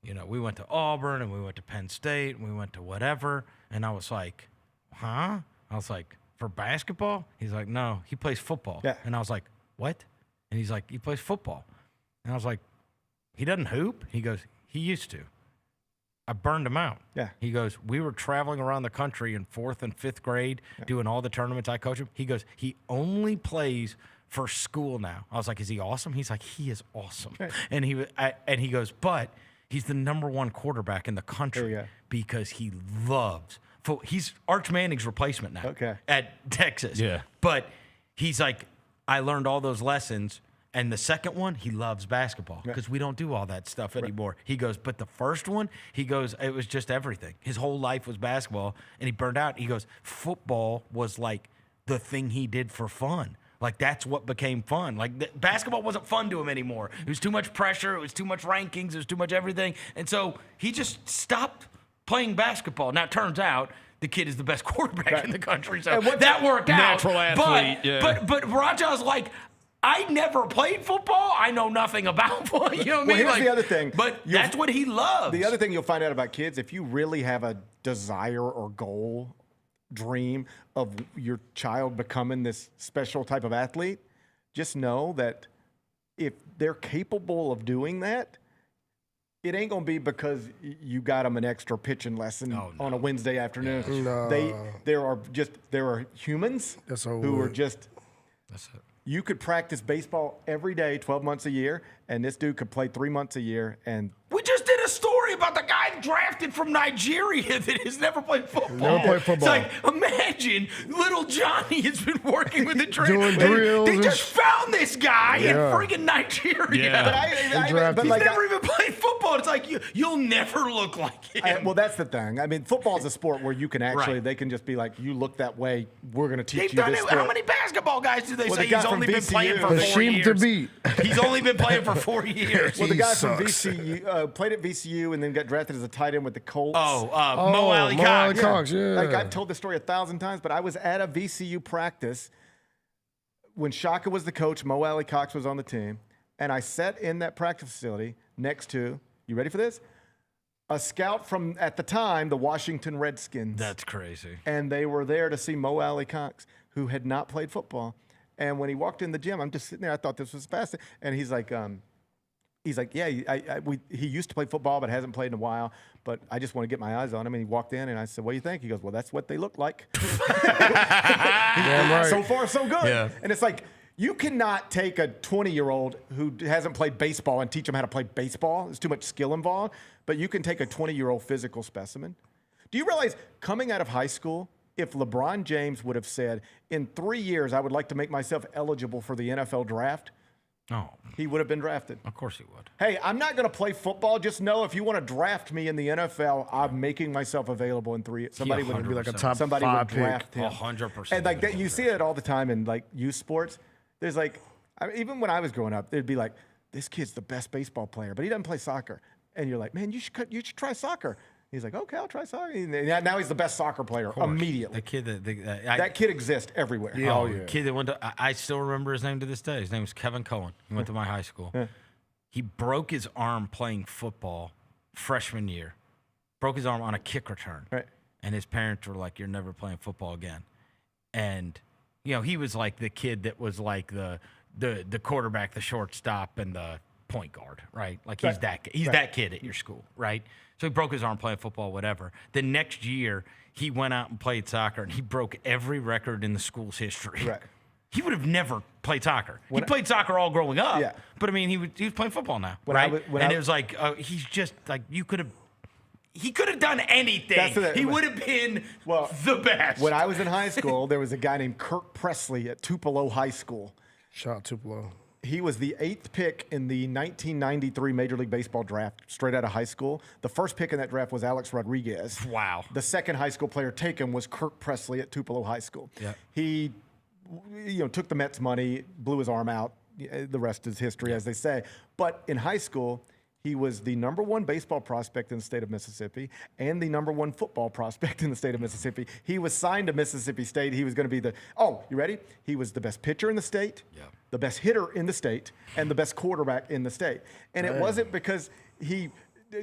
we went to Auburn, and we went to Penn State, and we went to whatever. And I was like, huh? I was like, for basketball? He's like, no, he plays football. Yeah. And I was like, what? And he's like, he plays football. And I was like, he doesn't hoop? He goes, he used to. I burned him out. Yeah. He goes, we were traveling around the country in 4th and 5th grade doing all the tournaments I coach him. He goes, he only plays for school now. I was like, is he awesome? He's like, he is awesome. Okay. And he goes, but he's the #1 quarterback in the country because he loves football. He's Arch Manning's replacement now at Texas. Yeah. But he's like, I learned all those lessons. And the second one, he loves basketball because we don't do all that stuff anymore. He goes, but the first one, he goes, it was just everything. His whole life was basketball, and he burned out. He goes, football was like the thing he did for fun. Like, that's what became fun. Like, basketball wasn't fun to him anymore. It was too much pressure. It was too much rankings. It was too much everything. And so he just stopped playing basketball. Now, it turns out the kid is the best quarterback in the country. So that worked out. Natural athlete. But Raja's like, I never played football. I know nothing about football. You know what I mean? Here's the other thing. But that's what he loves. The other thing you'll find out about kids, if you really have a desire or goal, dream of your child becoming this special type of athlete, just know that if they're capable of doing that, it ain't going to be because you got them an extra pitching lesson on a Wednesday afternoon. There are humans who are just. That's it. You could practice baseball every day, 12 months a year, and this dude could play 3 months a year. And we just did a story about the guy drafted from Nigeria that has never played football. Never played football. It's like, imagine little Johnny has been working with the Doing drills. They just found this guy in friggin' Nigeria. Yeah. But he's never even played football. It's like, you'll never look like him. Well, that's the thing. I mean, football is a sport where you can actually, they can just be like, you look that way, we're going to teach you this sport. How many basketball guys do they say he's only been playing for 4 years? To beat. He's only been playing for 4 years. Well, the guy from VCU played at VCU and then got drafted as a tight end with the Colts. Mo Alley Cox. Like, I've told this story 1,000 times, but I was at a VCU practice when Shaka was the coach, Mo Alley Cox was on the team, and I sat in that practice facility next to, you ready for this? A scout from, at the time, the Washington Redskins. That's crazy. And they were there to see Mo Alley Cox, who had not played football. And when he walked in the gym, I'm just sitting there. I thought this was fascinating. And he's like, He's like, yeah, he used to play football, but hasn't played in a while. But I just want to get my eyes on him. And he walked in, and I said, what do you think? He goes, well, that's what they look like. Right. So far, so good. Yeah. And it's like, you cannot take a 20-year-old who hasn't played baseball and teach him how to play baseball. There's too much skill involved. But you can take a 20-year-old physical specimen. Do you realize, coming out of high school, if LeBron James would have said, in 3 years, I would like to make myself eligible for the NFL draft, he would have been drafted. Of course he would. Hey, I'm not going to play football. Just know if you want to draft me in the NFL, I'm making myself available in 3 years. Somebody would be like a top somebody 5 would draft him. 100%. And like that, you see it all the time in like youth sports. There's like, even when I was growing up, they'd be like, this kid's the best baseball player, but he doesn't play soccer. And you're like, man, you should try soccer. He's like, okay, I'll try soccer. And now he's the best soccer player immediately. The kid that kid exists everywhere. Yeah, kid that went to, I still remember his name to this day. His name was Kevin Cohen. He went to my high school. Yeah. He broke his arm playing football freshman year. Broke his arm on a kick return. Right. And his parents were like, you're never playing football again. And, he was like the kid that was like the quarterback, the shortstop, and the point guard, right? Like he's that kid at your school, right? So he broke his arm playing football, whatever. The next year, he went out and played soccer, and he broke every record in the school's history. Right. He would have never played soccer. He played soccer all growing up, but I mean, he was playing football now, right? It was like he's just like he could have done anything. He would have been the best. When I was in high school, there was a guy named Kirk Presley at Tupelo High School. Shout out Tupelo. He was the 8th pick in the 1993 Major League Baseball draft, straight out of high school. The first pick in that draft was Alex Rodriguez. Wow. The second high school player taken was Kirk Presley at Tupelo High School. Yeah. He, took the Mets money, blew his arm out. The rest is history, as they say. But in high school, he was the #1 baseball prospect in the state of Mississippi and the #1 football prospect in the state of Mississippi. He was signed to Mississippi State. He was going to be you ready? He was the best pitcher in the state, the best hitter in the state, and the best quarterback in the state. And it wasn't because he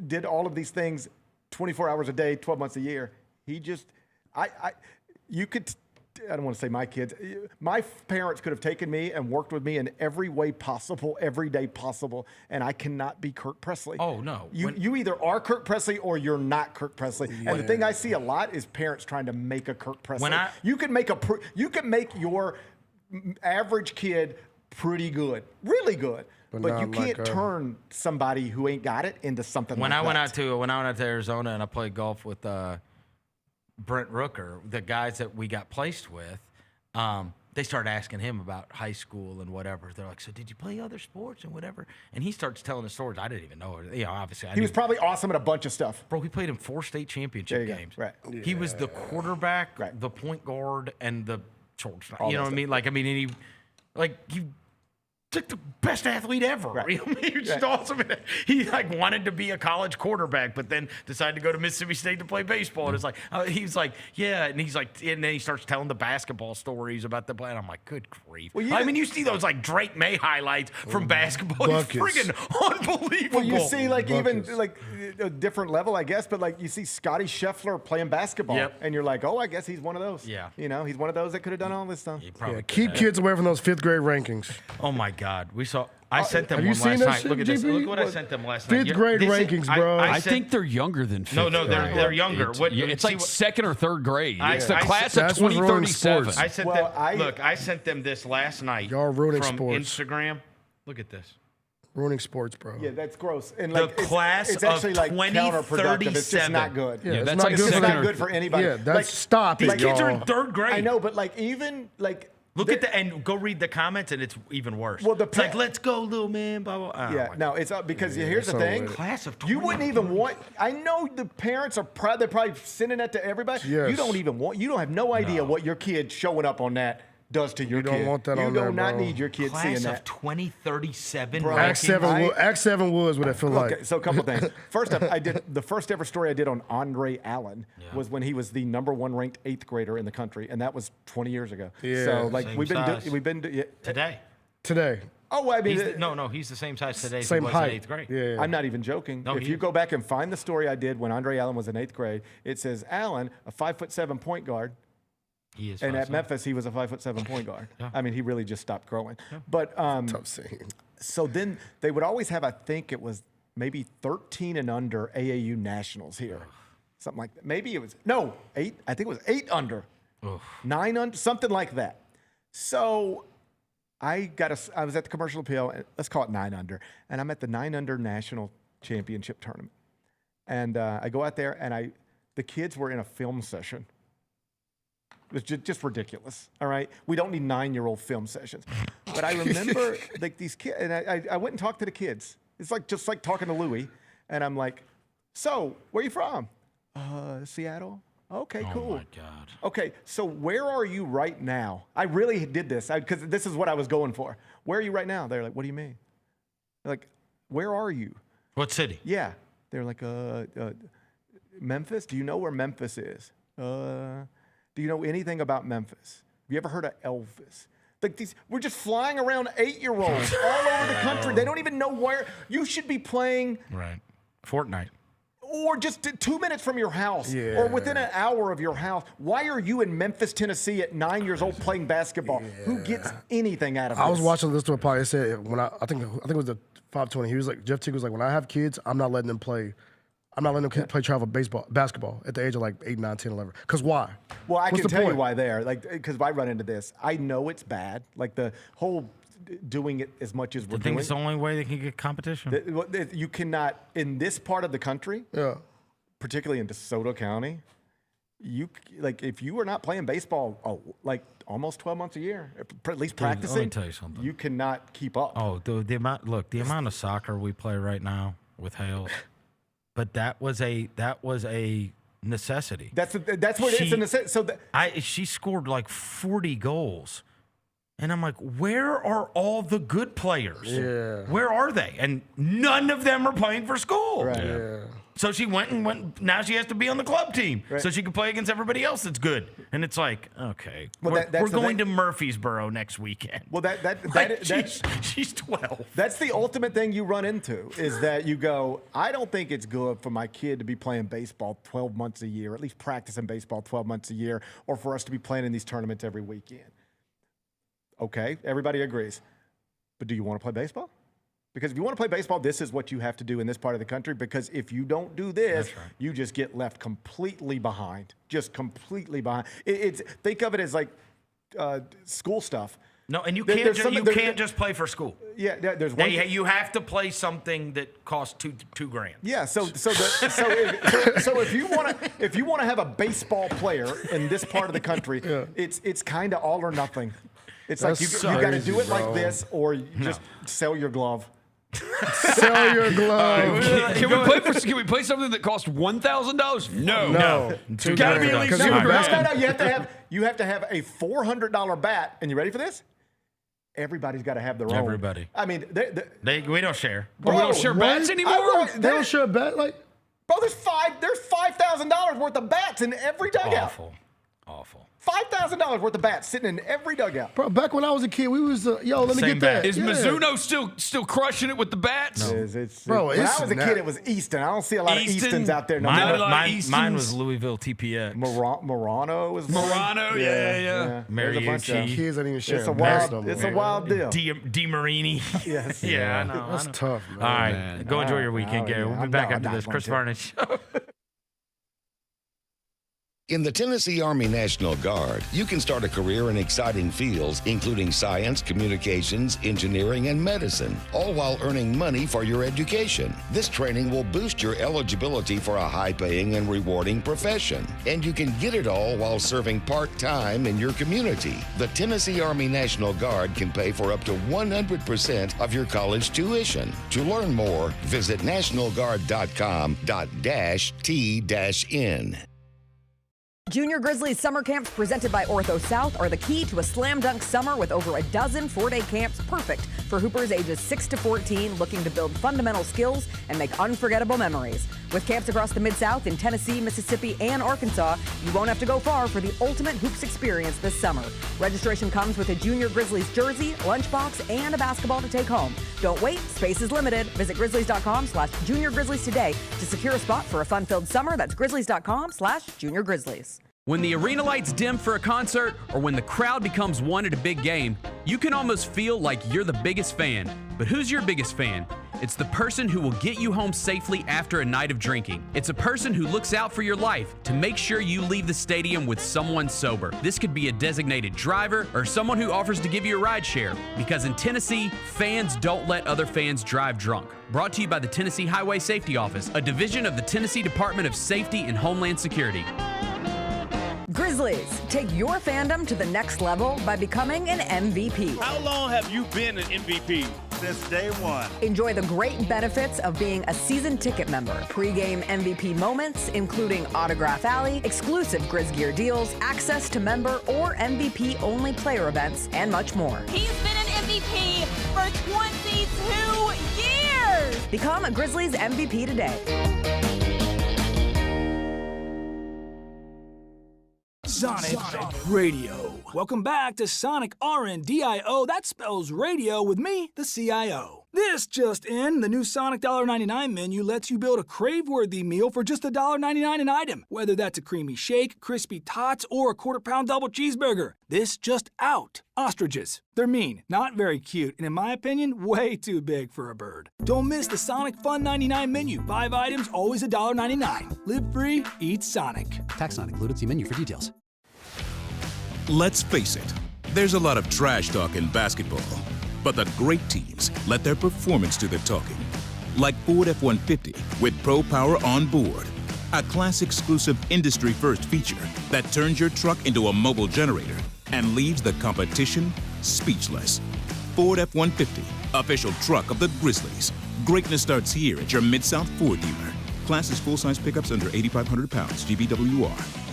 did all of these things 24 hours a day, 12 months a year. He just, I don't want to say my kids. My parents could have taken me and worked with me in every way possible, every day possible, and I cannot be Kirk Presley. Oh, no. You either are Kirk Presley or you're not Kirk Presley. Yeah. And the thing I see a lot is parents trying to make a Kirk Presley. You can make your average kid pretty good, really good. But you can't turn somebody who ain't got it into something when like I went that. When I went out to Arizona and I played golf with Brent Rooker, the guys that we got placed with, they started asking him about high school and whatever. They're like, so did you play other sports and whatever? And he starts telling the stories. I didn't even know. Obviously. He was probably awesome at a bunch of stuff. Bro, he played in 4 state championship games. Right. Yeah. He was the quarterback, the point guard, and the shortstop. You know what I mean? He took the best athlete ever. Right. He was just awesome. He wanted to be a college quarterback, but then decided to go to Mississippi State to play baseball. And it's like he's like, yeah, and he's like, and then he starts telling the basketball stories about the play. And I'm like, good grief. Well, you see those Drake May highlights from basketball. Buckets. It's friggin' unbelievable. Well, you see even a different level, I guess, but you see Scotty Scheffler playing basketball, and you're like, oh, I guess he's one of those. Yeah, he's one of those that could have done all this stuff. Keep kids away from those 5th grade rankings. Oh my God, we saw. I sent them one last night. Look at this. Look what I sent them last night. 5th grade rankings, bro. I think they're younger than 5th. No, they're younger. It's like 2nd or 3rd grade. It's the class of 2037. I sent them this last night. Y'all ruining from sports. Instagram. Look at this. Ruining sports, bro. Yeah, that's gross. And the class it's actually of 2037. It's just not good. Yeah, that's not good for anybody. Yeah, stop it, These kids are in 3rd grade. I know, but even look at and go read the comments, and it's even worse. Well, it's like, let's go, little man, blah, blah. Yeah, no, it's up because here's the thing. Class of 20. You wouldn't even want. I know the parents are proud. They're probably sending that to everybody. Yes. You don't even want. You don't have no idea what your kid showing up on that does to your kid. You don't want that on there, You do not bro. need your kid Class seeing of that. 2037. Act 7 was what I feel like. Okay, so a couple things. First up, I did the first ever story I did on Andre Allen was when he was the #1 ranked 8th grader in the country, and that was 20 years ago. Yeah. So we've been Today. Oh, I mean, he's the same size today same as he was height. in 8th grade. Yeah. I'm not even joking. No, if you go back and find the story I did when Andre Allen was in 8th grade, it says Allen, a 5'7" point guard. He is. And at Memphis, he was a 5'7" point guard. Yeah. I mean, he really just stopped growing. Yeah. But tough scene. So then they would always have, I think it was maybe 13 and under AAU nationals here. Something like that. Maybe it was, 8. I think it was 8 under. 9 under, something like that. So I was at the commercial appeal, and let's call it 9 under, and I'm at the 9 under national championship tournament. And I go out there, and the kids were in a film session. It was just ridiculous, all right? We don't need 9-year-old film sessions. But I remember like these kids, and I went and talked to the kids. It's just like talking to Louie, and I'm like, so, where are you from? Seattle. Okay, cool. Oh, my God. Okay, so where are you right now? I really did this, because this is what I was going for. Where are you right now? They're like, what do you mean? They're like, where are you? What city? Yeah. They're like, Memphis? Do you know where Memphis is? Do you know anything about Memphis? Have you ever heard of Elvis? Like we're just flying around 8-year-olds all over the country. They don't even know where. You should be playing. Right. Fortnite. Or just 2 minutes from your house, or within an hour of your house. Why are you in Memphis, Tennessee at 9 years old playing basketball? Who gets anything out of this? I was watching this to a podcast. He said, I think it was the 520. He was like, Jeff Teague was like, when I have kids, I'm not letting them play. I'm not letting them play travel basketball at the age of like 8, 9, 10, 11. Because why? Well, I What's can the tell point? you why there. Because I run into this. I know it's bad. Like the whole doing it as much as we're doing. I think it's the only way they can get competition. You cannot, in this part of the country, particularly in DeSoto County, if you are not playing baseball like almost 12 months a year, at least practicing, let me tell you something. You cannot keep up. Oh, the amount of soccer we play right now with Hales, but that was a necessity. That's what it is. A necessity. So she scored like 40 goals. And I'm like, where are all the good players? Yeah. Where are they? And none of them are playing for school. Right. Yeah. So she went. Now she has to be on the club team, so she can play against everybody else that's good. And it's like, okay, well, we're going to Murfreesboro next weekend. Well, she's 12. That's the ultimate thing you run into is that you go, I don't think it's good for my kid to be playing baseball 12 months a year, at least practicing baseball 12 months a year, or for us to be playing in these tournaments every weekend. Okay, everybody agrees. But do you want to play baseball? Because if you want to play baseball, this is what you have to do in this part of the country. Because if you don't do this, you just get left completely behind. Just completely behind. Think of it as like school stuff. No, and you can't just play for school. Yeah, there's one. You have to play something that costs $2,000. Yeah, so if you want to have a baseball player in this part of the country, it's kind of all or nothing. It's like you got to do it like this, or you just sell your glove. Sell your glove. Can we play something that costs $1,000? No. It's got to be at least No. You have to have a $400 bat. And you ready for this? Everybody's got to have their own. Everybody. I mean, we don't share. Bro, we don't share bats anymore. They don't share a bat Bro, there's $5,000 worth of bats in every dugout. Awful. $5,000 worth of bats sitting in every dugout. Bro, back when I was a kid, we was let me get that. Is Mizuno still crushing it with the bats? No. When I was a kid, it was Easton. I don't see a lot of Eastons out there. Mine was Louisville TPX. Murano was Murano, yeah. Mariucci. Kids don't even share. It's a wild deal. DiMarini. Yes. Yeah, I know. That's tough, man. All right. Go enjoy your weekend, Gary. We'll be back after this. Chris Vernon Show. In the Tennessee Army National Guard, you can start a career in exciting fields, including science, communications, engineering, and medicine, all while earning money for your education. This training will boost your eligibility for a high-paying and rewarding profession. And you can get it all while serving part-time in your community. The Tennessee Army National Guard can pay for up to 100% of your college tuition. To learn more, visit nationalguard.com.T-N. Junior Grizzlies summer camps presented by Ortho South are the key to a slam dunk summer with over a dozen 4-day camps perfect for hoopers ages 6 to 14 looking to build fundamental skills and make unforgettable memories. With camps across the Mid-South in Tennessee, Mississippi, and Arkansas, you won't have to go far for the ultimate hoops experience this summer. Registration comes with a Junior Grizzlies jersey, lunchbox, and a basketball to take home. Don't wait, space is limited. Visit grizzlies.com/Junior Grizzlies today to secure a spot for a fun-filled summer. That's grizzlies.com/Junior Grizzlies. When the arena lights dim for a concert or when the crowd becomes one at a big game, You can almost feel like you're the biggest fan, but who's your biggest fan? It's the person who will get you home safely after a night of drinking. It's a person who looks out for your life to make sure you leave the stadium with someone sober. This could be a designated driver or someone who offers to give you a ride share. Because in Tennessee, fans don't let other fans drive drunk. Brought to you by the Tennessee Highway Safety Office, a division of the Tennessee Department of Safety and Homeland Security. Grizzlies, take your fandom to the next level by becoming an MVP. How long have you been an MVP? Since day one. Enjoy the great benefits of being a season ticket member. Pre-game MVP moments, including Autograph Alley, exclusive Grizz gear deals, access to member or MVP-only player events, and much more. He's been an MVP for 22 years! Become a Grizzlies MVP today. Sonic Radio. Welcome back to Sonic RNDIO. That spells radio with me, the CIO. This just in, the new Sonic $1.99 menu lets you build a crave-worthy meal for just $1.99 an item, whether that's a creamy shake, crispy tots, or a quarter-pound double cheeseburger. This just out. Ostriches. They're mean, not very cute, and in my opinion, way too big for a bird. Don't miss the Sonic Fun 99 menu. 5 items, always $1.99. Live free, eat Sonic. Tax not included. See menu for details. Let's face it, there's a lot of trash talk in basketball, but the great teams let their performance do the talking. Like Ford F-150 with Pro Power on board, a class-exclusive industry-first feature that turns your truck into a mobile generator and leaves the competition speechless. Ford F-150, official truck of the Grizzlies. Greatness starts here at your Mid-South Ford dealer. Class is full-size pickups under 8,500 pounds, GBWR.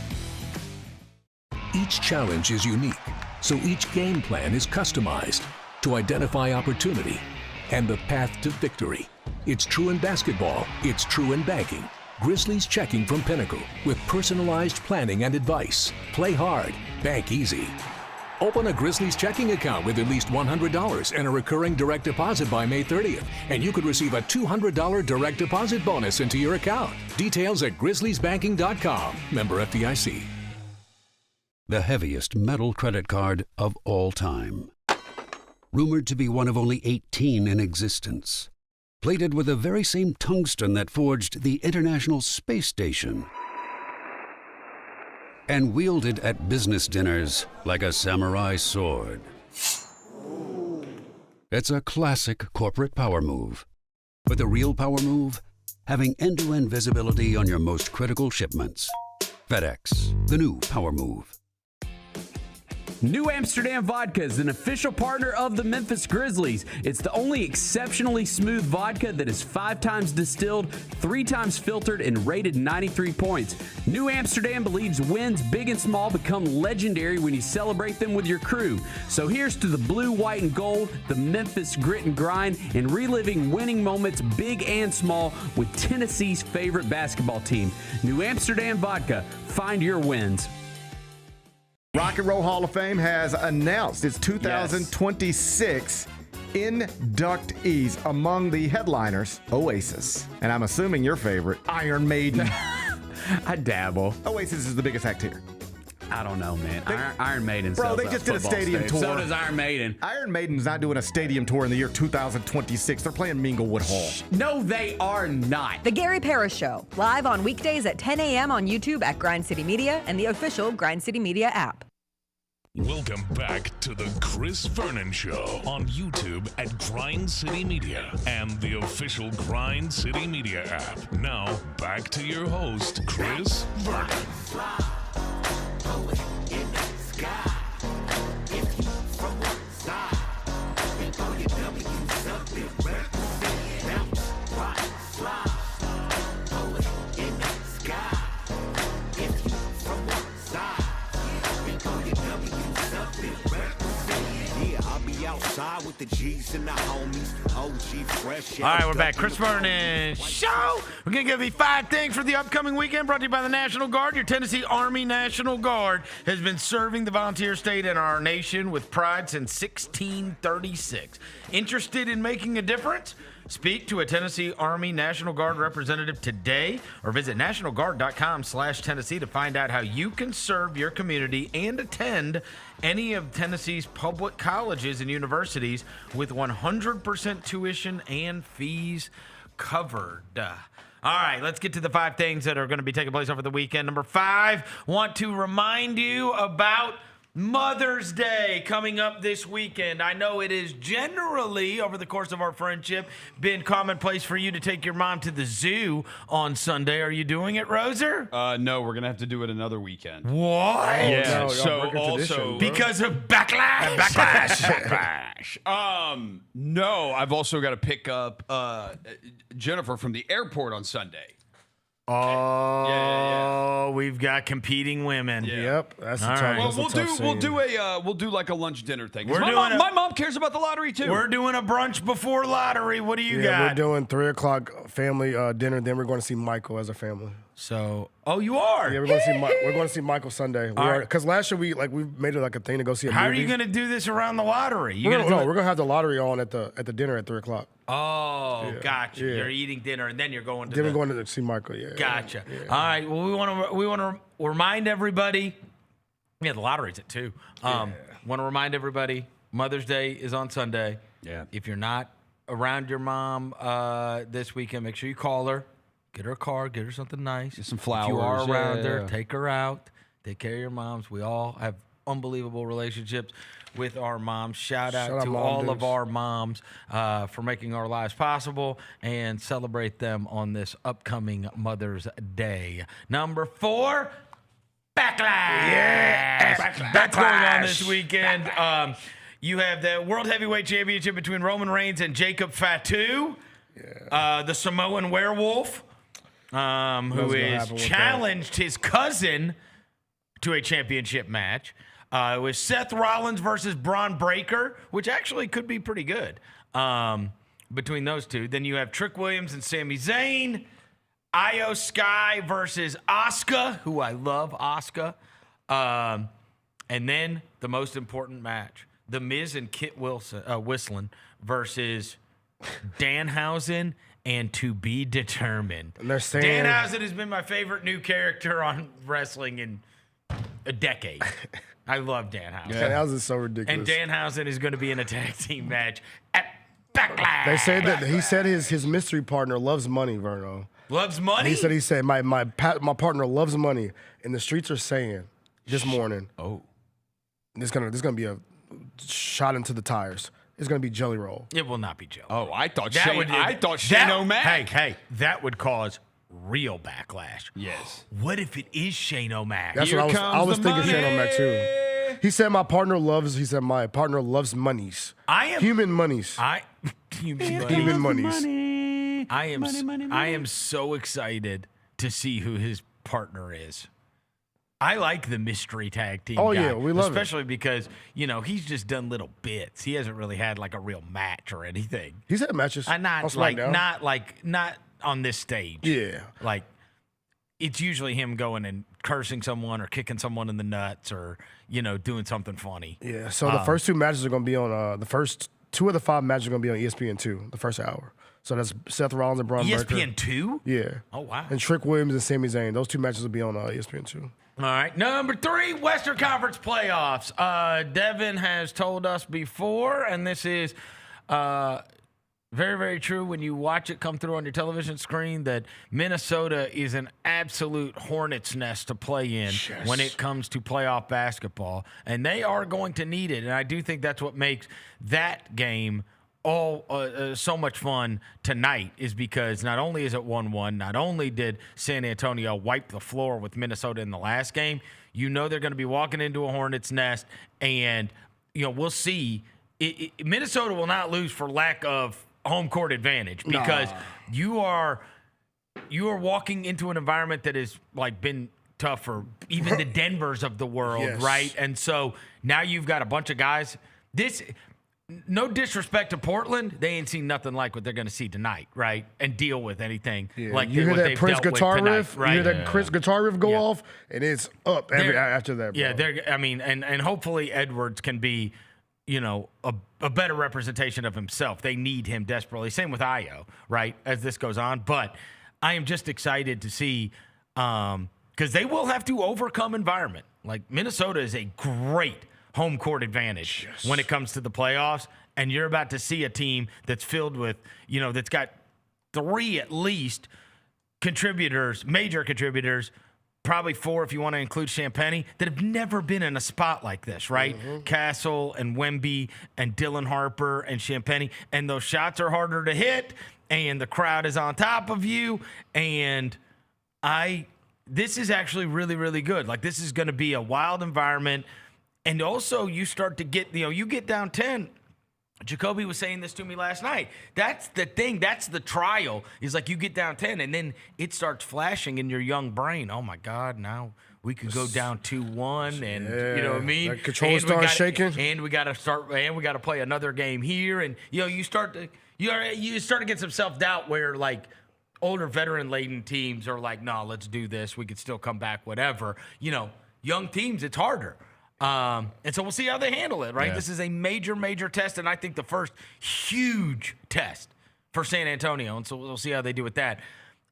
Each challenge is unique, so each game plan is customized to identify opportunity and the path to victory. It's true in basketball, it's true in banking. Grizzlies Checking from Pinnacle with personalized planning and advice. Play hard, bank easy. Open a Grizzlies checking account with at least $100 and a recurring direct deposit by May 30th, and you could receive a $200 direct deposit bonus into your account. Details at grizzliesbanking.com. Member FDIC. The heaviest metal credit card of all time. Rumored to be one of only 18 in existence. Plated with the very same tungsten that forged the International Space Station. And wielded at business dinners like a samurai sword. It's a classic corporate power move. But the real power move? Having end-to-end visibility on your most critical shipments. FedEx, the new power move. New Amsterdam Vodka is an official partner of the Memphis Grizzlies. It's the only exceptionally smooth vodka that is 5 times distilled, 3 times filtered, and rated 93 points. New Amsterdam believes wins big and small become legendary when you celebrate them with your crew. So here's to the blue, white, and gold, the Memphis grit and grind, and reliving winning moments big and small with Tennessee's favorite basketball team. New Amsterdam Vodka. Find your wins. Rock and Roll Hall of Fame has announced its 2026 inductees. Among the headliners, Oasis. And I'm assuming your favorite, Iron Maiden. I dabble. Oasis is the biggest act here. I don't know, man. Iron Maiden. Bro, they just did a stadium tour. So does Iron Maiden. Iron Maiden's not doing a stadium tour in the year 2026. They're playing Minglewood Hall. No, they are not. The Gary Parrish Show, live on weekdays at 10 a.m. on YouTube at Grind City Media and the official Grind City Media app. Welcome back to the Chris Vernon Show on YouTube at Grind City Media and the official Grind City Media app. Now, back to your host, Chris Vernon. With the G's and the homies, OG fresh. All right, we're back. Chris Vernon Show. We're going to give you 5 things for the upcoming weekend, brought to you by the National Guard. Your Tennessee Army National Guard has been serving the volunteer state and our nation with pride since 1636. Interested in making a difference? Speak to a Tennessee Army National Guard representative today or visit nationalguard.com/Tennessee to find out how you can serve your community and attend any of Tennessee's public colleges and universities with 100% tuition and fees covered. All right, let's get to the 5 things that are going to be taking place over the weekend. Number 5, want to remind you about Mother's Day coming up this weekend. I know it is generally, over the course of our friendship, been commonplace for you to take your mom to the zoo on Sunday. Are you doing it, Roser? No, we're going to have to do it another weekend. What? Yeah, No, so also... Because of Backlash? Backlash. No, I've also got to pick up Jennifer from the airport on Sunday. Oh, we've got competing women. Yeah. Yep, that's the All tough. right. Well, That's a tough scene. we'll do like a lunch dinner thing. We're My mom cares about the lottery too. We're doing a brunch before lottery. What do you Yeah, got? we're doing 3 o'clock family dinner. Then we're going to see Michael as a family. So, you are? Yeah, we're going to see Michael Sunday. Because last year we made it like a thing to go see a movie. How are you going to do this around the lottery? We're going to have the lottery on at the dinner at 3 o'clock. Oh, Yeah. gotcha. Yeah. You're eating dinner and then you're going to. Then we're going to see Michael. Yeah. Gotcha. Yeah. All right. Well, we want to remind everybody. Yeah, the lottery's at 2. Want to remind everybody Mother's Day is on Sunday. Yeah. If you're not around your mom this weekend, make sure you call her. Get her a card. Get her something nice. Get some If you are flowers, around yeah. her, take her out. Take care of your moms. We all have unbelievable relationships with our moms. Shout out to all of our moms for making our lives possible and celebrate them on this upcoming Mother's Day. Number 4, Backlash. Yes. That's going on this weekend. You have the World Heavyweight Championship between Roman Reigns and Jacob Fatu, the Samoan werewolf, who has challenged his cousin to a championship match. It was Seth Rollins versus Braun Breaker, which actually could be pretty good between those two. Then you have Trick Williams and Sami Zayn. Io Sky versus Asuka, who I love, Asuka. And then the most important match, The Miz and Kit Whistling versus Danhausen and To Be Determined. And they're saying Danhausen has been my favorite new character on wrestling in a decade. I love Danhausen. Danhausen is so ridiculous. And Danhausen is going to be in a tag team match at Backlash. They say that he said his mystery partner loves money, Verno. Loves money? He said my partner loves money, and the streets are saying this morning. Oh, this gonna be a shot into the tires. It's gonna be Jelly Roll. It will not be Jelly. Oh, I thought Shane O'Mac. Hey, that would cause real backlash. Yes. What if it is Shane O'Mac? That's what I was thinking. Shane O'Mac too. He said my partner loves monies. Human monies. Human monies. I am so excited to see who his partner is. I like the mystery tag team. Oh, guy, yeah, we love it. especially because he's just done little bits. He hasn't really had like a real match or anything. He's had matches. Not on SmackDown. not on this stage. Yeah. Like it's usually him going and cursing someone or kicking someone in the nuts or doing something funny. Yeah. So the first 2 matches are going to be on the first 2 of the 5 matches are going to be on ESPN2, the first hour. So that's Seth Rollins and Braun Breaker. ESPN2? Yeah. Oh wow. And Trick Williams and Sami Zayn. Those 2 matches will be on ESPN2. All right. Number 3, Western Conference playoffs. Devin has told us before, and this is very, very true when you watch it come through on your television screen, that Minnesota is an absolute hornet's nest to play in when it comes to playoff basketball. And they are going to need it. And I do think that's what makes that game so much fun tonight, is because not only is it 1-1, not only did San Antonio wipe the floor with Minnesota in the last game, they're going to be walking into a hornet's nest, and we'll see. Minnesota will not lose for lack of home court advantage, because you are walking into an environment that has been tough for even the Denvers of the world, right? And so now you've got a bunch of guys. No disrespect to Portland, they ain't seen nothing like what they're going to see tonight, right? And deal with anything like you hear what that they've Prince dealt with guitar tonight, riff, right? You hear that Prince guitar riff go off, and it's up after that, bro. Yeah, and hopefully Edwards can be a better representation of himself. They need him desperately. Same with Io, right, as this goes on. But I am just excited to see because they will have to overcome environment. Like Minnesota is a great home court advantage when it comes to the playoffs. And you're about to see a team that's filled with, that's got 3 at least contributors, major contributors, probably 4 if you want to include Champagny, that have never been in a spot like this, right? Castle and Wemby and Dylan Harper and Champagny. And those shots are harder to hit, and the crowd is on top of you. And this is actually really, really good. Like, this is going to be a wild environment. And also, you start to get, you get down 10. Jacoby was saying this to me last night. That's the thing. That's the trial. Is like you get down 10, and then it starts flashing in your young brain. Oh, my God, now we could go down 2-1, and you know what I mean? That controller starts shaking. And we got to play another game here. And, you start to get some self-doubt where, like, older veteran-laden teams are like, no, let's do this. We could still come back, whatever. Young teams, it's harder. And so we'll see how they handle it, right? Yeah. This is a major, major test, and I think the first huge test for San Antonio, and so we'll see how they do with that.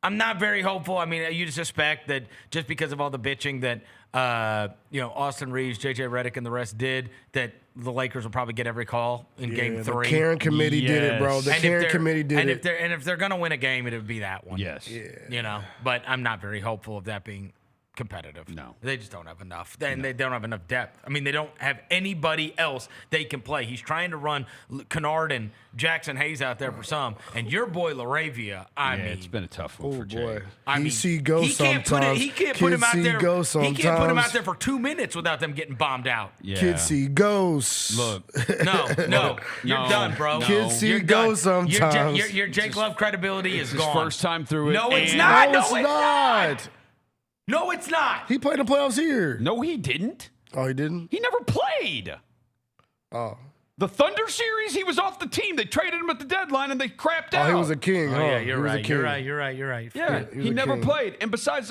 I'm not very hopeful. I mean, you suspect that just because of all the bitching that, Austin Reeves, J.J. Redick, and the rest did, that the Lakers will probably get every call in Game 3. The Karen Committee did it, bro. The Karen Committee did it. And if they're going to win a game, it would be that one. Yes. Yeah. But I'm not very hopeful of that being competitive. No. They just don't have enough. They don't have enough depth. I mean, they don't have anybody else they can play. He's trying to run Kennard and Jackson Hayes out there for some. And your boy LaRavia, I mean. It's been a tough one for Jay. He sometimes. He can't put him out there. He can't put him out there for 2 minutes without them getting bombed out. Yeah. Kids see ghosts. Look. No. You're done, bro. Kids see ghosts sometimes. Your Jake Love credibility is His gone. first time through it. No, it's not. No, it's not. No, it's not. He played in the playoffs here. No, he didn't. Oh, he didn't? He never played. Oh. The Thunder series, he was off the team. They traded him at the deadline, and they crapped out. Oh, he was a king. Oh, huh? yeah, you're right. You're right. Yeah, he never king. played. And besides,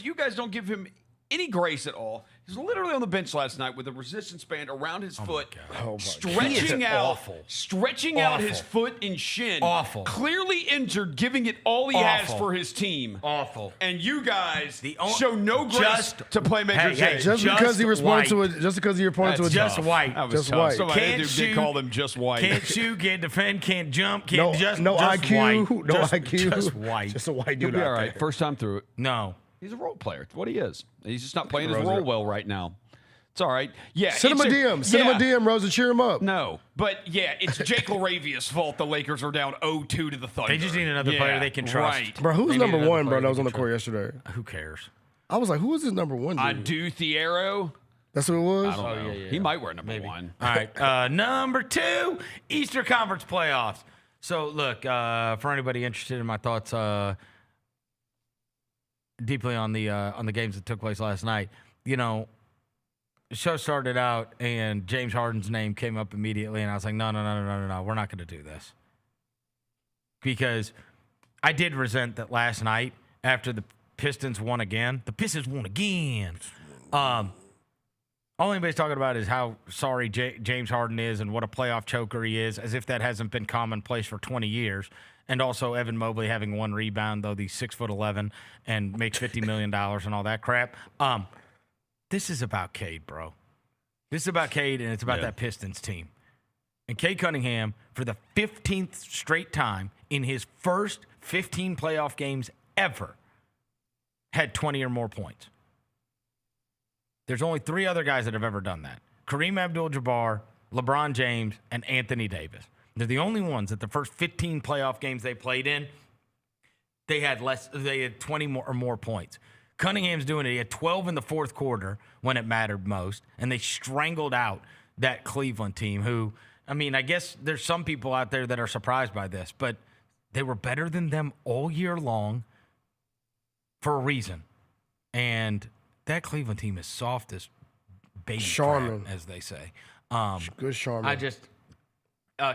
you guys don't give him any grace at all. He's literally on the bench last night with a resistance band around his foot, stretching out his foot and shin. Awful. Clearly injured, giving it all he has for his team. Awful. And you guys show no grace to playmaker Jay. Just because he responded to it. Just because he responded to it. Just white. That was just tough. white. Somebody Can't shoot. call them just white. Can't shoot, can't defend, can't jump, No can't just IQ. white. No IQ. Just white. Just a white He'll dude be out all right. there. First time through it. No. He's a role player. It's what he is. He's just not playing his role well right now. It's all right. Yeah. Send him a DM. Send him a DM, Rose, and cheer him up. No. But, yeah, it's Jake LaRavia's fault the Lakers are down 0-2 to the Thunder. They just need another player they can trust. Right. Bro, who's number one, bro, that was on the court yesterday? Who cares? I was like, who is this number one dude? Adu Thiero. That's who it was? I don't know. Yeah. He might wear number one. All right. Number 2, Eastern Conference playoffs. So, look, for anybody interested in my thoughts deeply on the games that took place last night, the show started out and James Harden's name came up immediately, and I was like, no, we're not going to do this. Because I did resent that last night after the Pistons won again. The Pistons won again. All anybody's talking about is how sorry James Harden is and what a playoff choker he is, as if that hasn't been commonplace for 20 years. And also Evan Mobley having 1 rebound, though he's 6'11" and makes $50 million and all that crap. This is about Cade, bro. This is about Cade, and it's about that Pistons team. And Cade Cunningham, for the 15th straight time in his first 15 playoff games ever, had 20 or more points. There's only 3 other guys that have ever done that. Kareem Abdul-Jabbar, LeBron James, and Anthony Davis. They're the only ones that the first 15 playoff games they played in, they had 20 more points. Cunningham's doing it. He had 12 in the fourth quarter when it mattered most, and they strangled out that Cleveland team who, I mean, I guess there's some people out there that are surprised by this, but they were better than them all year long for a reason. And that Cleveland team is soft as baby crap, as they say. Good Charmin.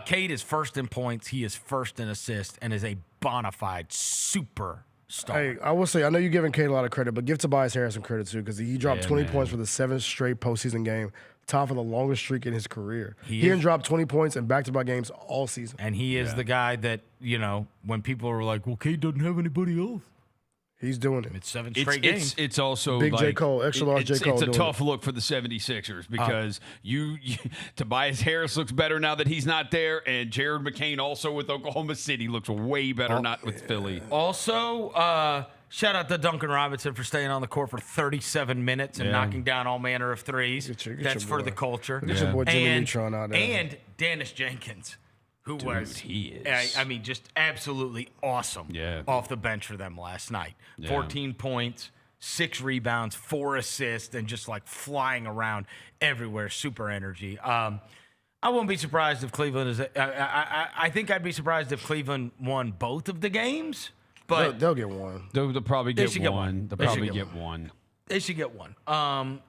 Cade is first in points. He is first in assists and is a bona fide superstar. Hey, I will say, I know you're giving Cade a lot of credit, but give Tobias Harris some credit too, because he dropped 20 points for the 7th straight postseason game. tied for the longest streak in his career. He didn't drop 20 points in back-to-back games all season. And he is the guy that, when people are like, well, Cade doesn't have anybody else. He's doing it. It's 7 straight games. It's also Big like, J. Cole, extra large J. Cole. It's a doing tough look for the 76ers because Tobias Harris looks better now that he's not there, and Jared McCain also with Oklahoma City looks way better not with Philly. Also, shout out to Duncan Robinson for staying on the court for 37 minutes and knocking down all manner of threes. That's for the culture. Get your boy Jimmy Neutron out there. And Dennis Jenkins, who was, he is. I mean, just absolutely awesome off the bench for them last night. 14 points, 6 rebounds, 4 assists, and just like flying around everywhere. Super energy. I won't be surprised if Cleveland is. I think I'd be surprised if Cleveland won both of the games. But they'll get one. They'll probably get one. They'll They should probably get get one. They should get one. And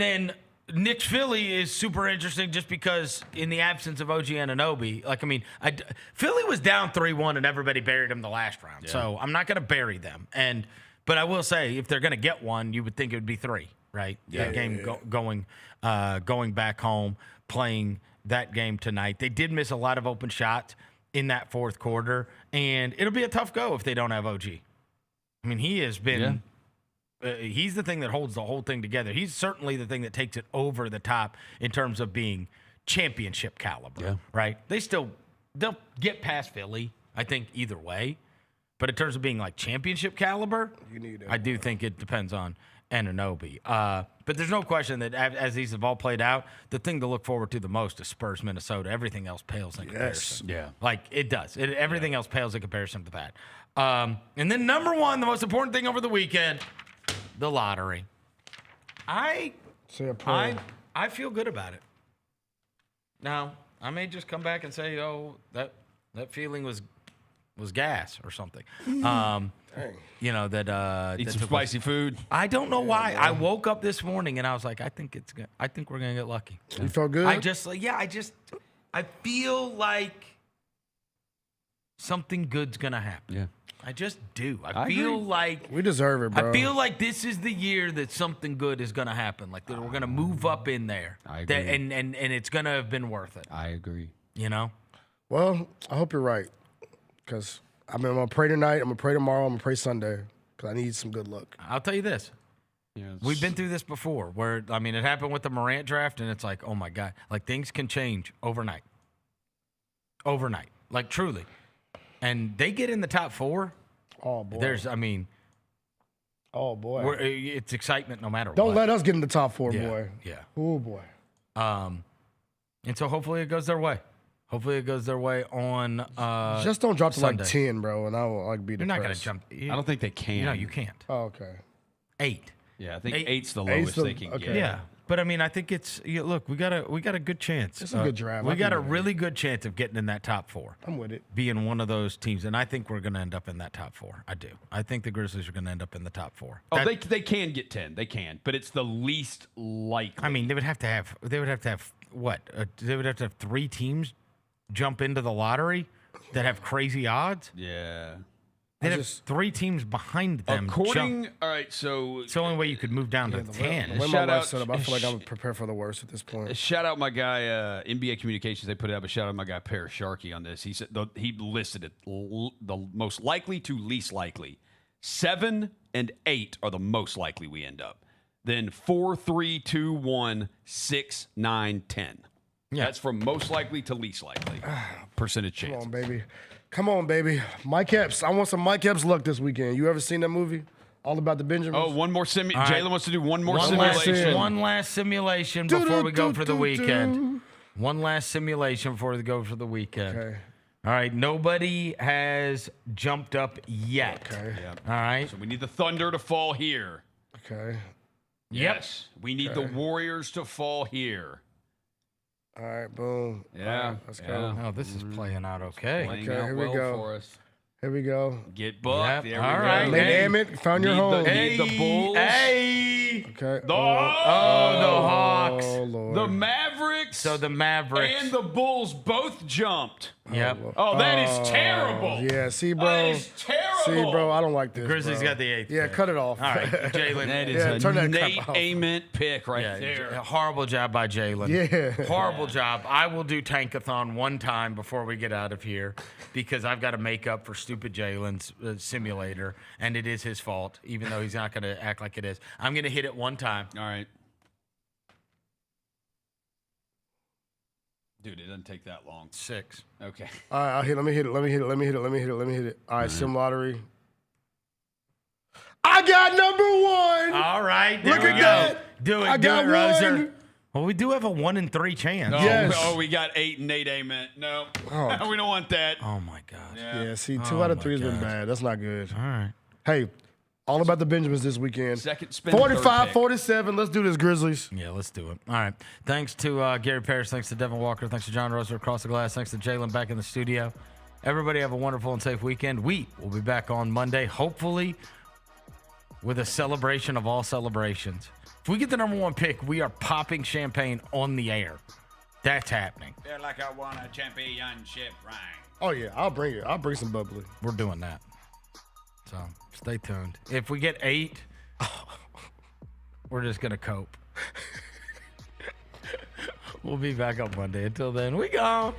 then Knicks Philly is super interesting just because in the absence of OG Anunoby, Philly was down 3-1 and everybody buried them the last round. Yeah. So I'm not going to bury them. But I will say, if they're going to get one, you would think it would be 3, right? That game going back home, playing that game tonight. They did miss a lot of open shots in that fourth quarter, and it'll be a tough go if they don't have OG. I mean, he has been he's the thing that holds the whole thing together. He's certainly the thing that takes it over the top in terms of being championship caliber, right? They'll get past Philly, I think, either way. But in terms of being like championship caliber, I do think it depends on Anunoby. But there's no question that as these have all played out, the thing to look forward to the most is Spurs, Minnesota. Everything else pales in comparison. Yeah. Like, it does. Everything else pales in comparison to that. And then number one, the most important thing over the weekend, the lottery. I feel good about it. Now, I may just come back and say, that feeling was gas or something. Eat some spicy food. I don't know why. I woke up this morning and I was like, I think we're gonna get lucky. You felt good? I feel like something good's gonna happen. Yeah. I just do. I feel agree. like We deserve it, bro. I feel like this is the year that something good is gonna happen. Like that we're gonna move up in there. I agree. And it's gonna have been worth it. I agree. Well, I hope you're right. Because I'm going to pray tonight, I'm going to pray tomorrow, I'm going to pray Sunday. Because I need some good luck. I'll tell you this. We've been through this before where, it happened with the Morant draft, and it's like, oh, my God. Like, things can change overnight. Overnight. Like, truly. And they get in the top 4. Oh, boy. Oh, boy. It's excitement no matter what. Don't let us get in the top 4, boy. Yeah. Oh, boy. And so hopefully it goes their way. Hopefully it goes their way on just don't drop to Sunday. like 10, bro, and I will be depressed. You're not going to jump. I don't think they can. No, you can't. Oh, okay. 8. Yeah, I think 8's the lowest they can get. Yeah, but I think it's look. We got a good chance. It's a good draft. We got a really good chance of getting in that top 4. I'm with it. Being one of those teams, and I think we're going to end up in that top 4. I do. I think the Grizzlies are going to end up in the top 4. Oh, they can get 10. They can, but it's the least likely. I mean, they would have to have what? They would have to have 3 teams jump into the lottery that have crazy odds. Yeah. They have 3 teams behind them. All right, so it's the only way you could move down to 10. The way my life set up, I feel like I'm prepared for the worst at this point. Shout out my guy, NBA Communications. They put it up. A shout out my guy, Parrish Sharkey, on this. He said he listed it the most likely to least likely. 7 and 8 are the most likely we end up. Then 4, 3, 2, 1, 6, 9, 10. Yeah. That's from most likely to least likely. Percentage chance. Come on, baby. Come on, baby. Mike Epps. I want some Mike Epps luck this weekend. You ever seen that movie? All About the Benjamins? Oh, one more simulation. Right. Jalen wants to do one more simulation. One last simulation before we go for the weekend. One last simulation before we go for the weekend. Okay. All right. Nobody has jumped up yet. Okay. Yep. All right. So we need the Thunder to fall here. Okay. Yes. We need the Warriors to fall here. All right, boom. Yeah. Right, let's go. Oh, this is playing out okay. Okay, here we go. For us. Here we go. Get booked. Yep. There All we right. go. Damn it. Found your home. Need the Bulls. Hey. Okay. The Hawks. Oh, Lord. The Mavericks. So the Mavericks. And the Bulls both jumped. Yep. Oh, that is terrible. Yeah, see, bro. That is terrible. See, bro, I don't like this. Grizzlies bro. got the 8th. Yeah, pick. cut it off. All right, Jaylon. That is turn a that Nate crap off. Ament pick right Yeah, there. horrible job by Jaylon. Yeah. Horrible job. I will do Tankathon one time before we get out of here because I've got to make up for stupid Jaylon's simulator, and it is his fault, even though he's not going to act like it is. I'm going to hit it one time. All right. Dude, it doesn't take that long. 6. Okay. All right, let me hit it. All right, sim lottery. I got number 1. All right, there Look we at go. that. Do it, I got Roser. one. Well, we do have a 1 in 3 chance. Oh, Yes. oh, we got 8 and Nate Ament. No, we don't want that. Oh, my God. Yeah, see, 2 out of 3 has been God. bad. That's not good. All right. Hey, all about the Benjamins this weekend. Second spin, third 45, pick. 47. Let's do this, Grizzlies. Yeah, let's do it. All right. Thanks to Gary Parrish. Thanks to Devin Walker. Thanks to John Roser across the glass. Thanks to Jaylon back in the studio. Everybody have a wonderful and safe weekend. We will be back on Monday, hopefully with a celebration of all celebrations. If we get the number 1 pick, we are popping champagne on the air. That's happening. Feel like I won a championship ring. Oh, yeah, I'll bring it. I'll bring some bubbly. We're doing that. So stay tuned. If we get 8, we're just going to cope. We'll be back on Monday. Until then, we gone.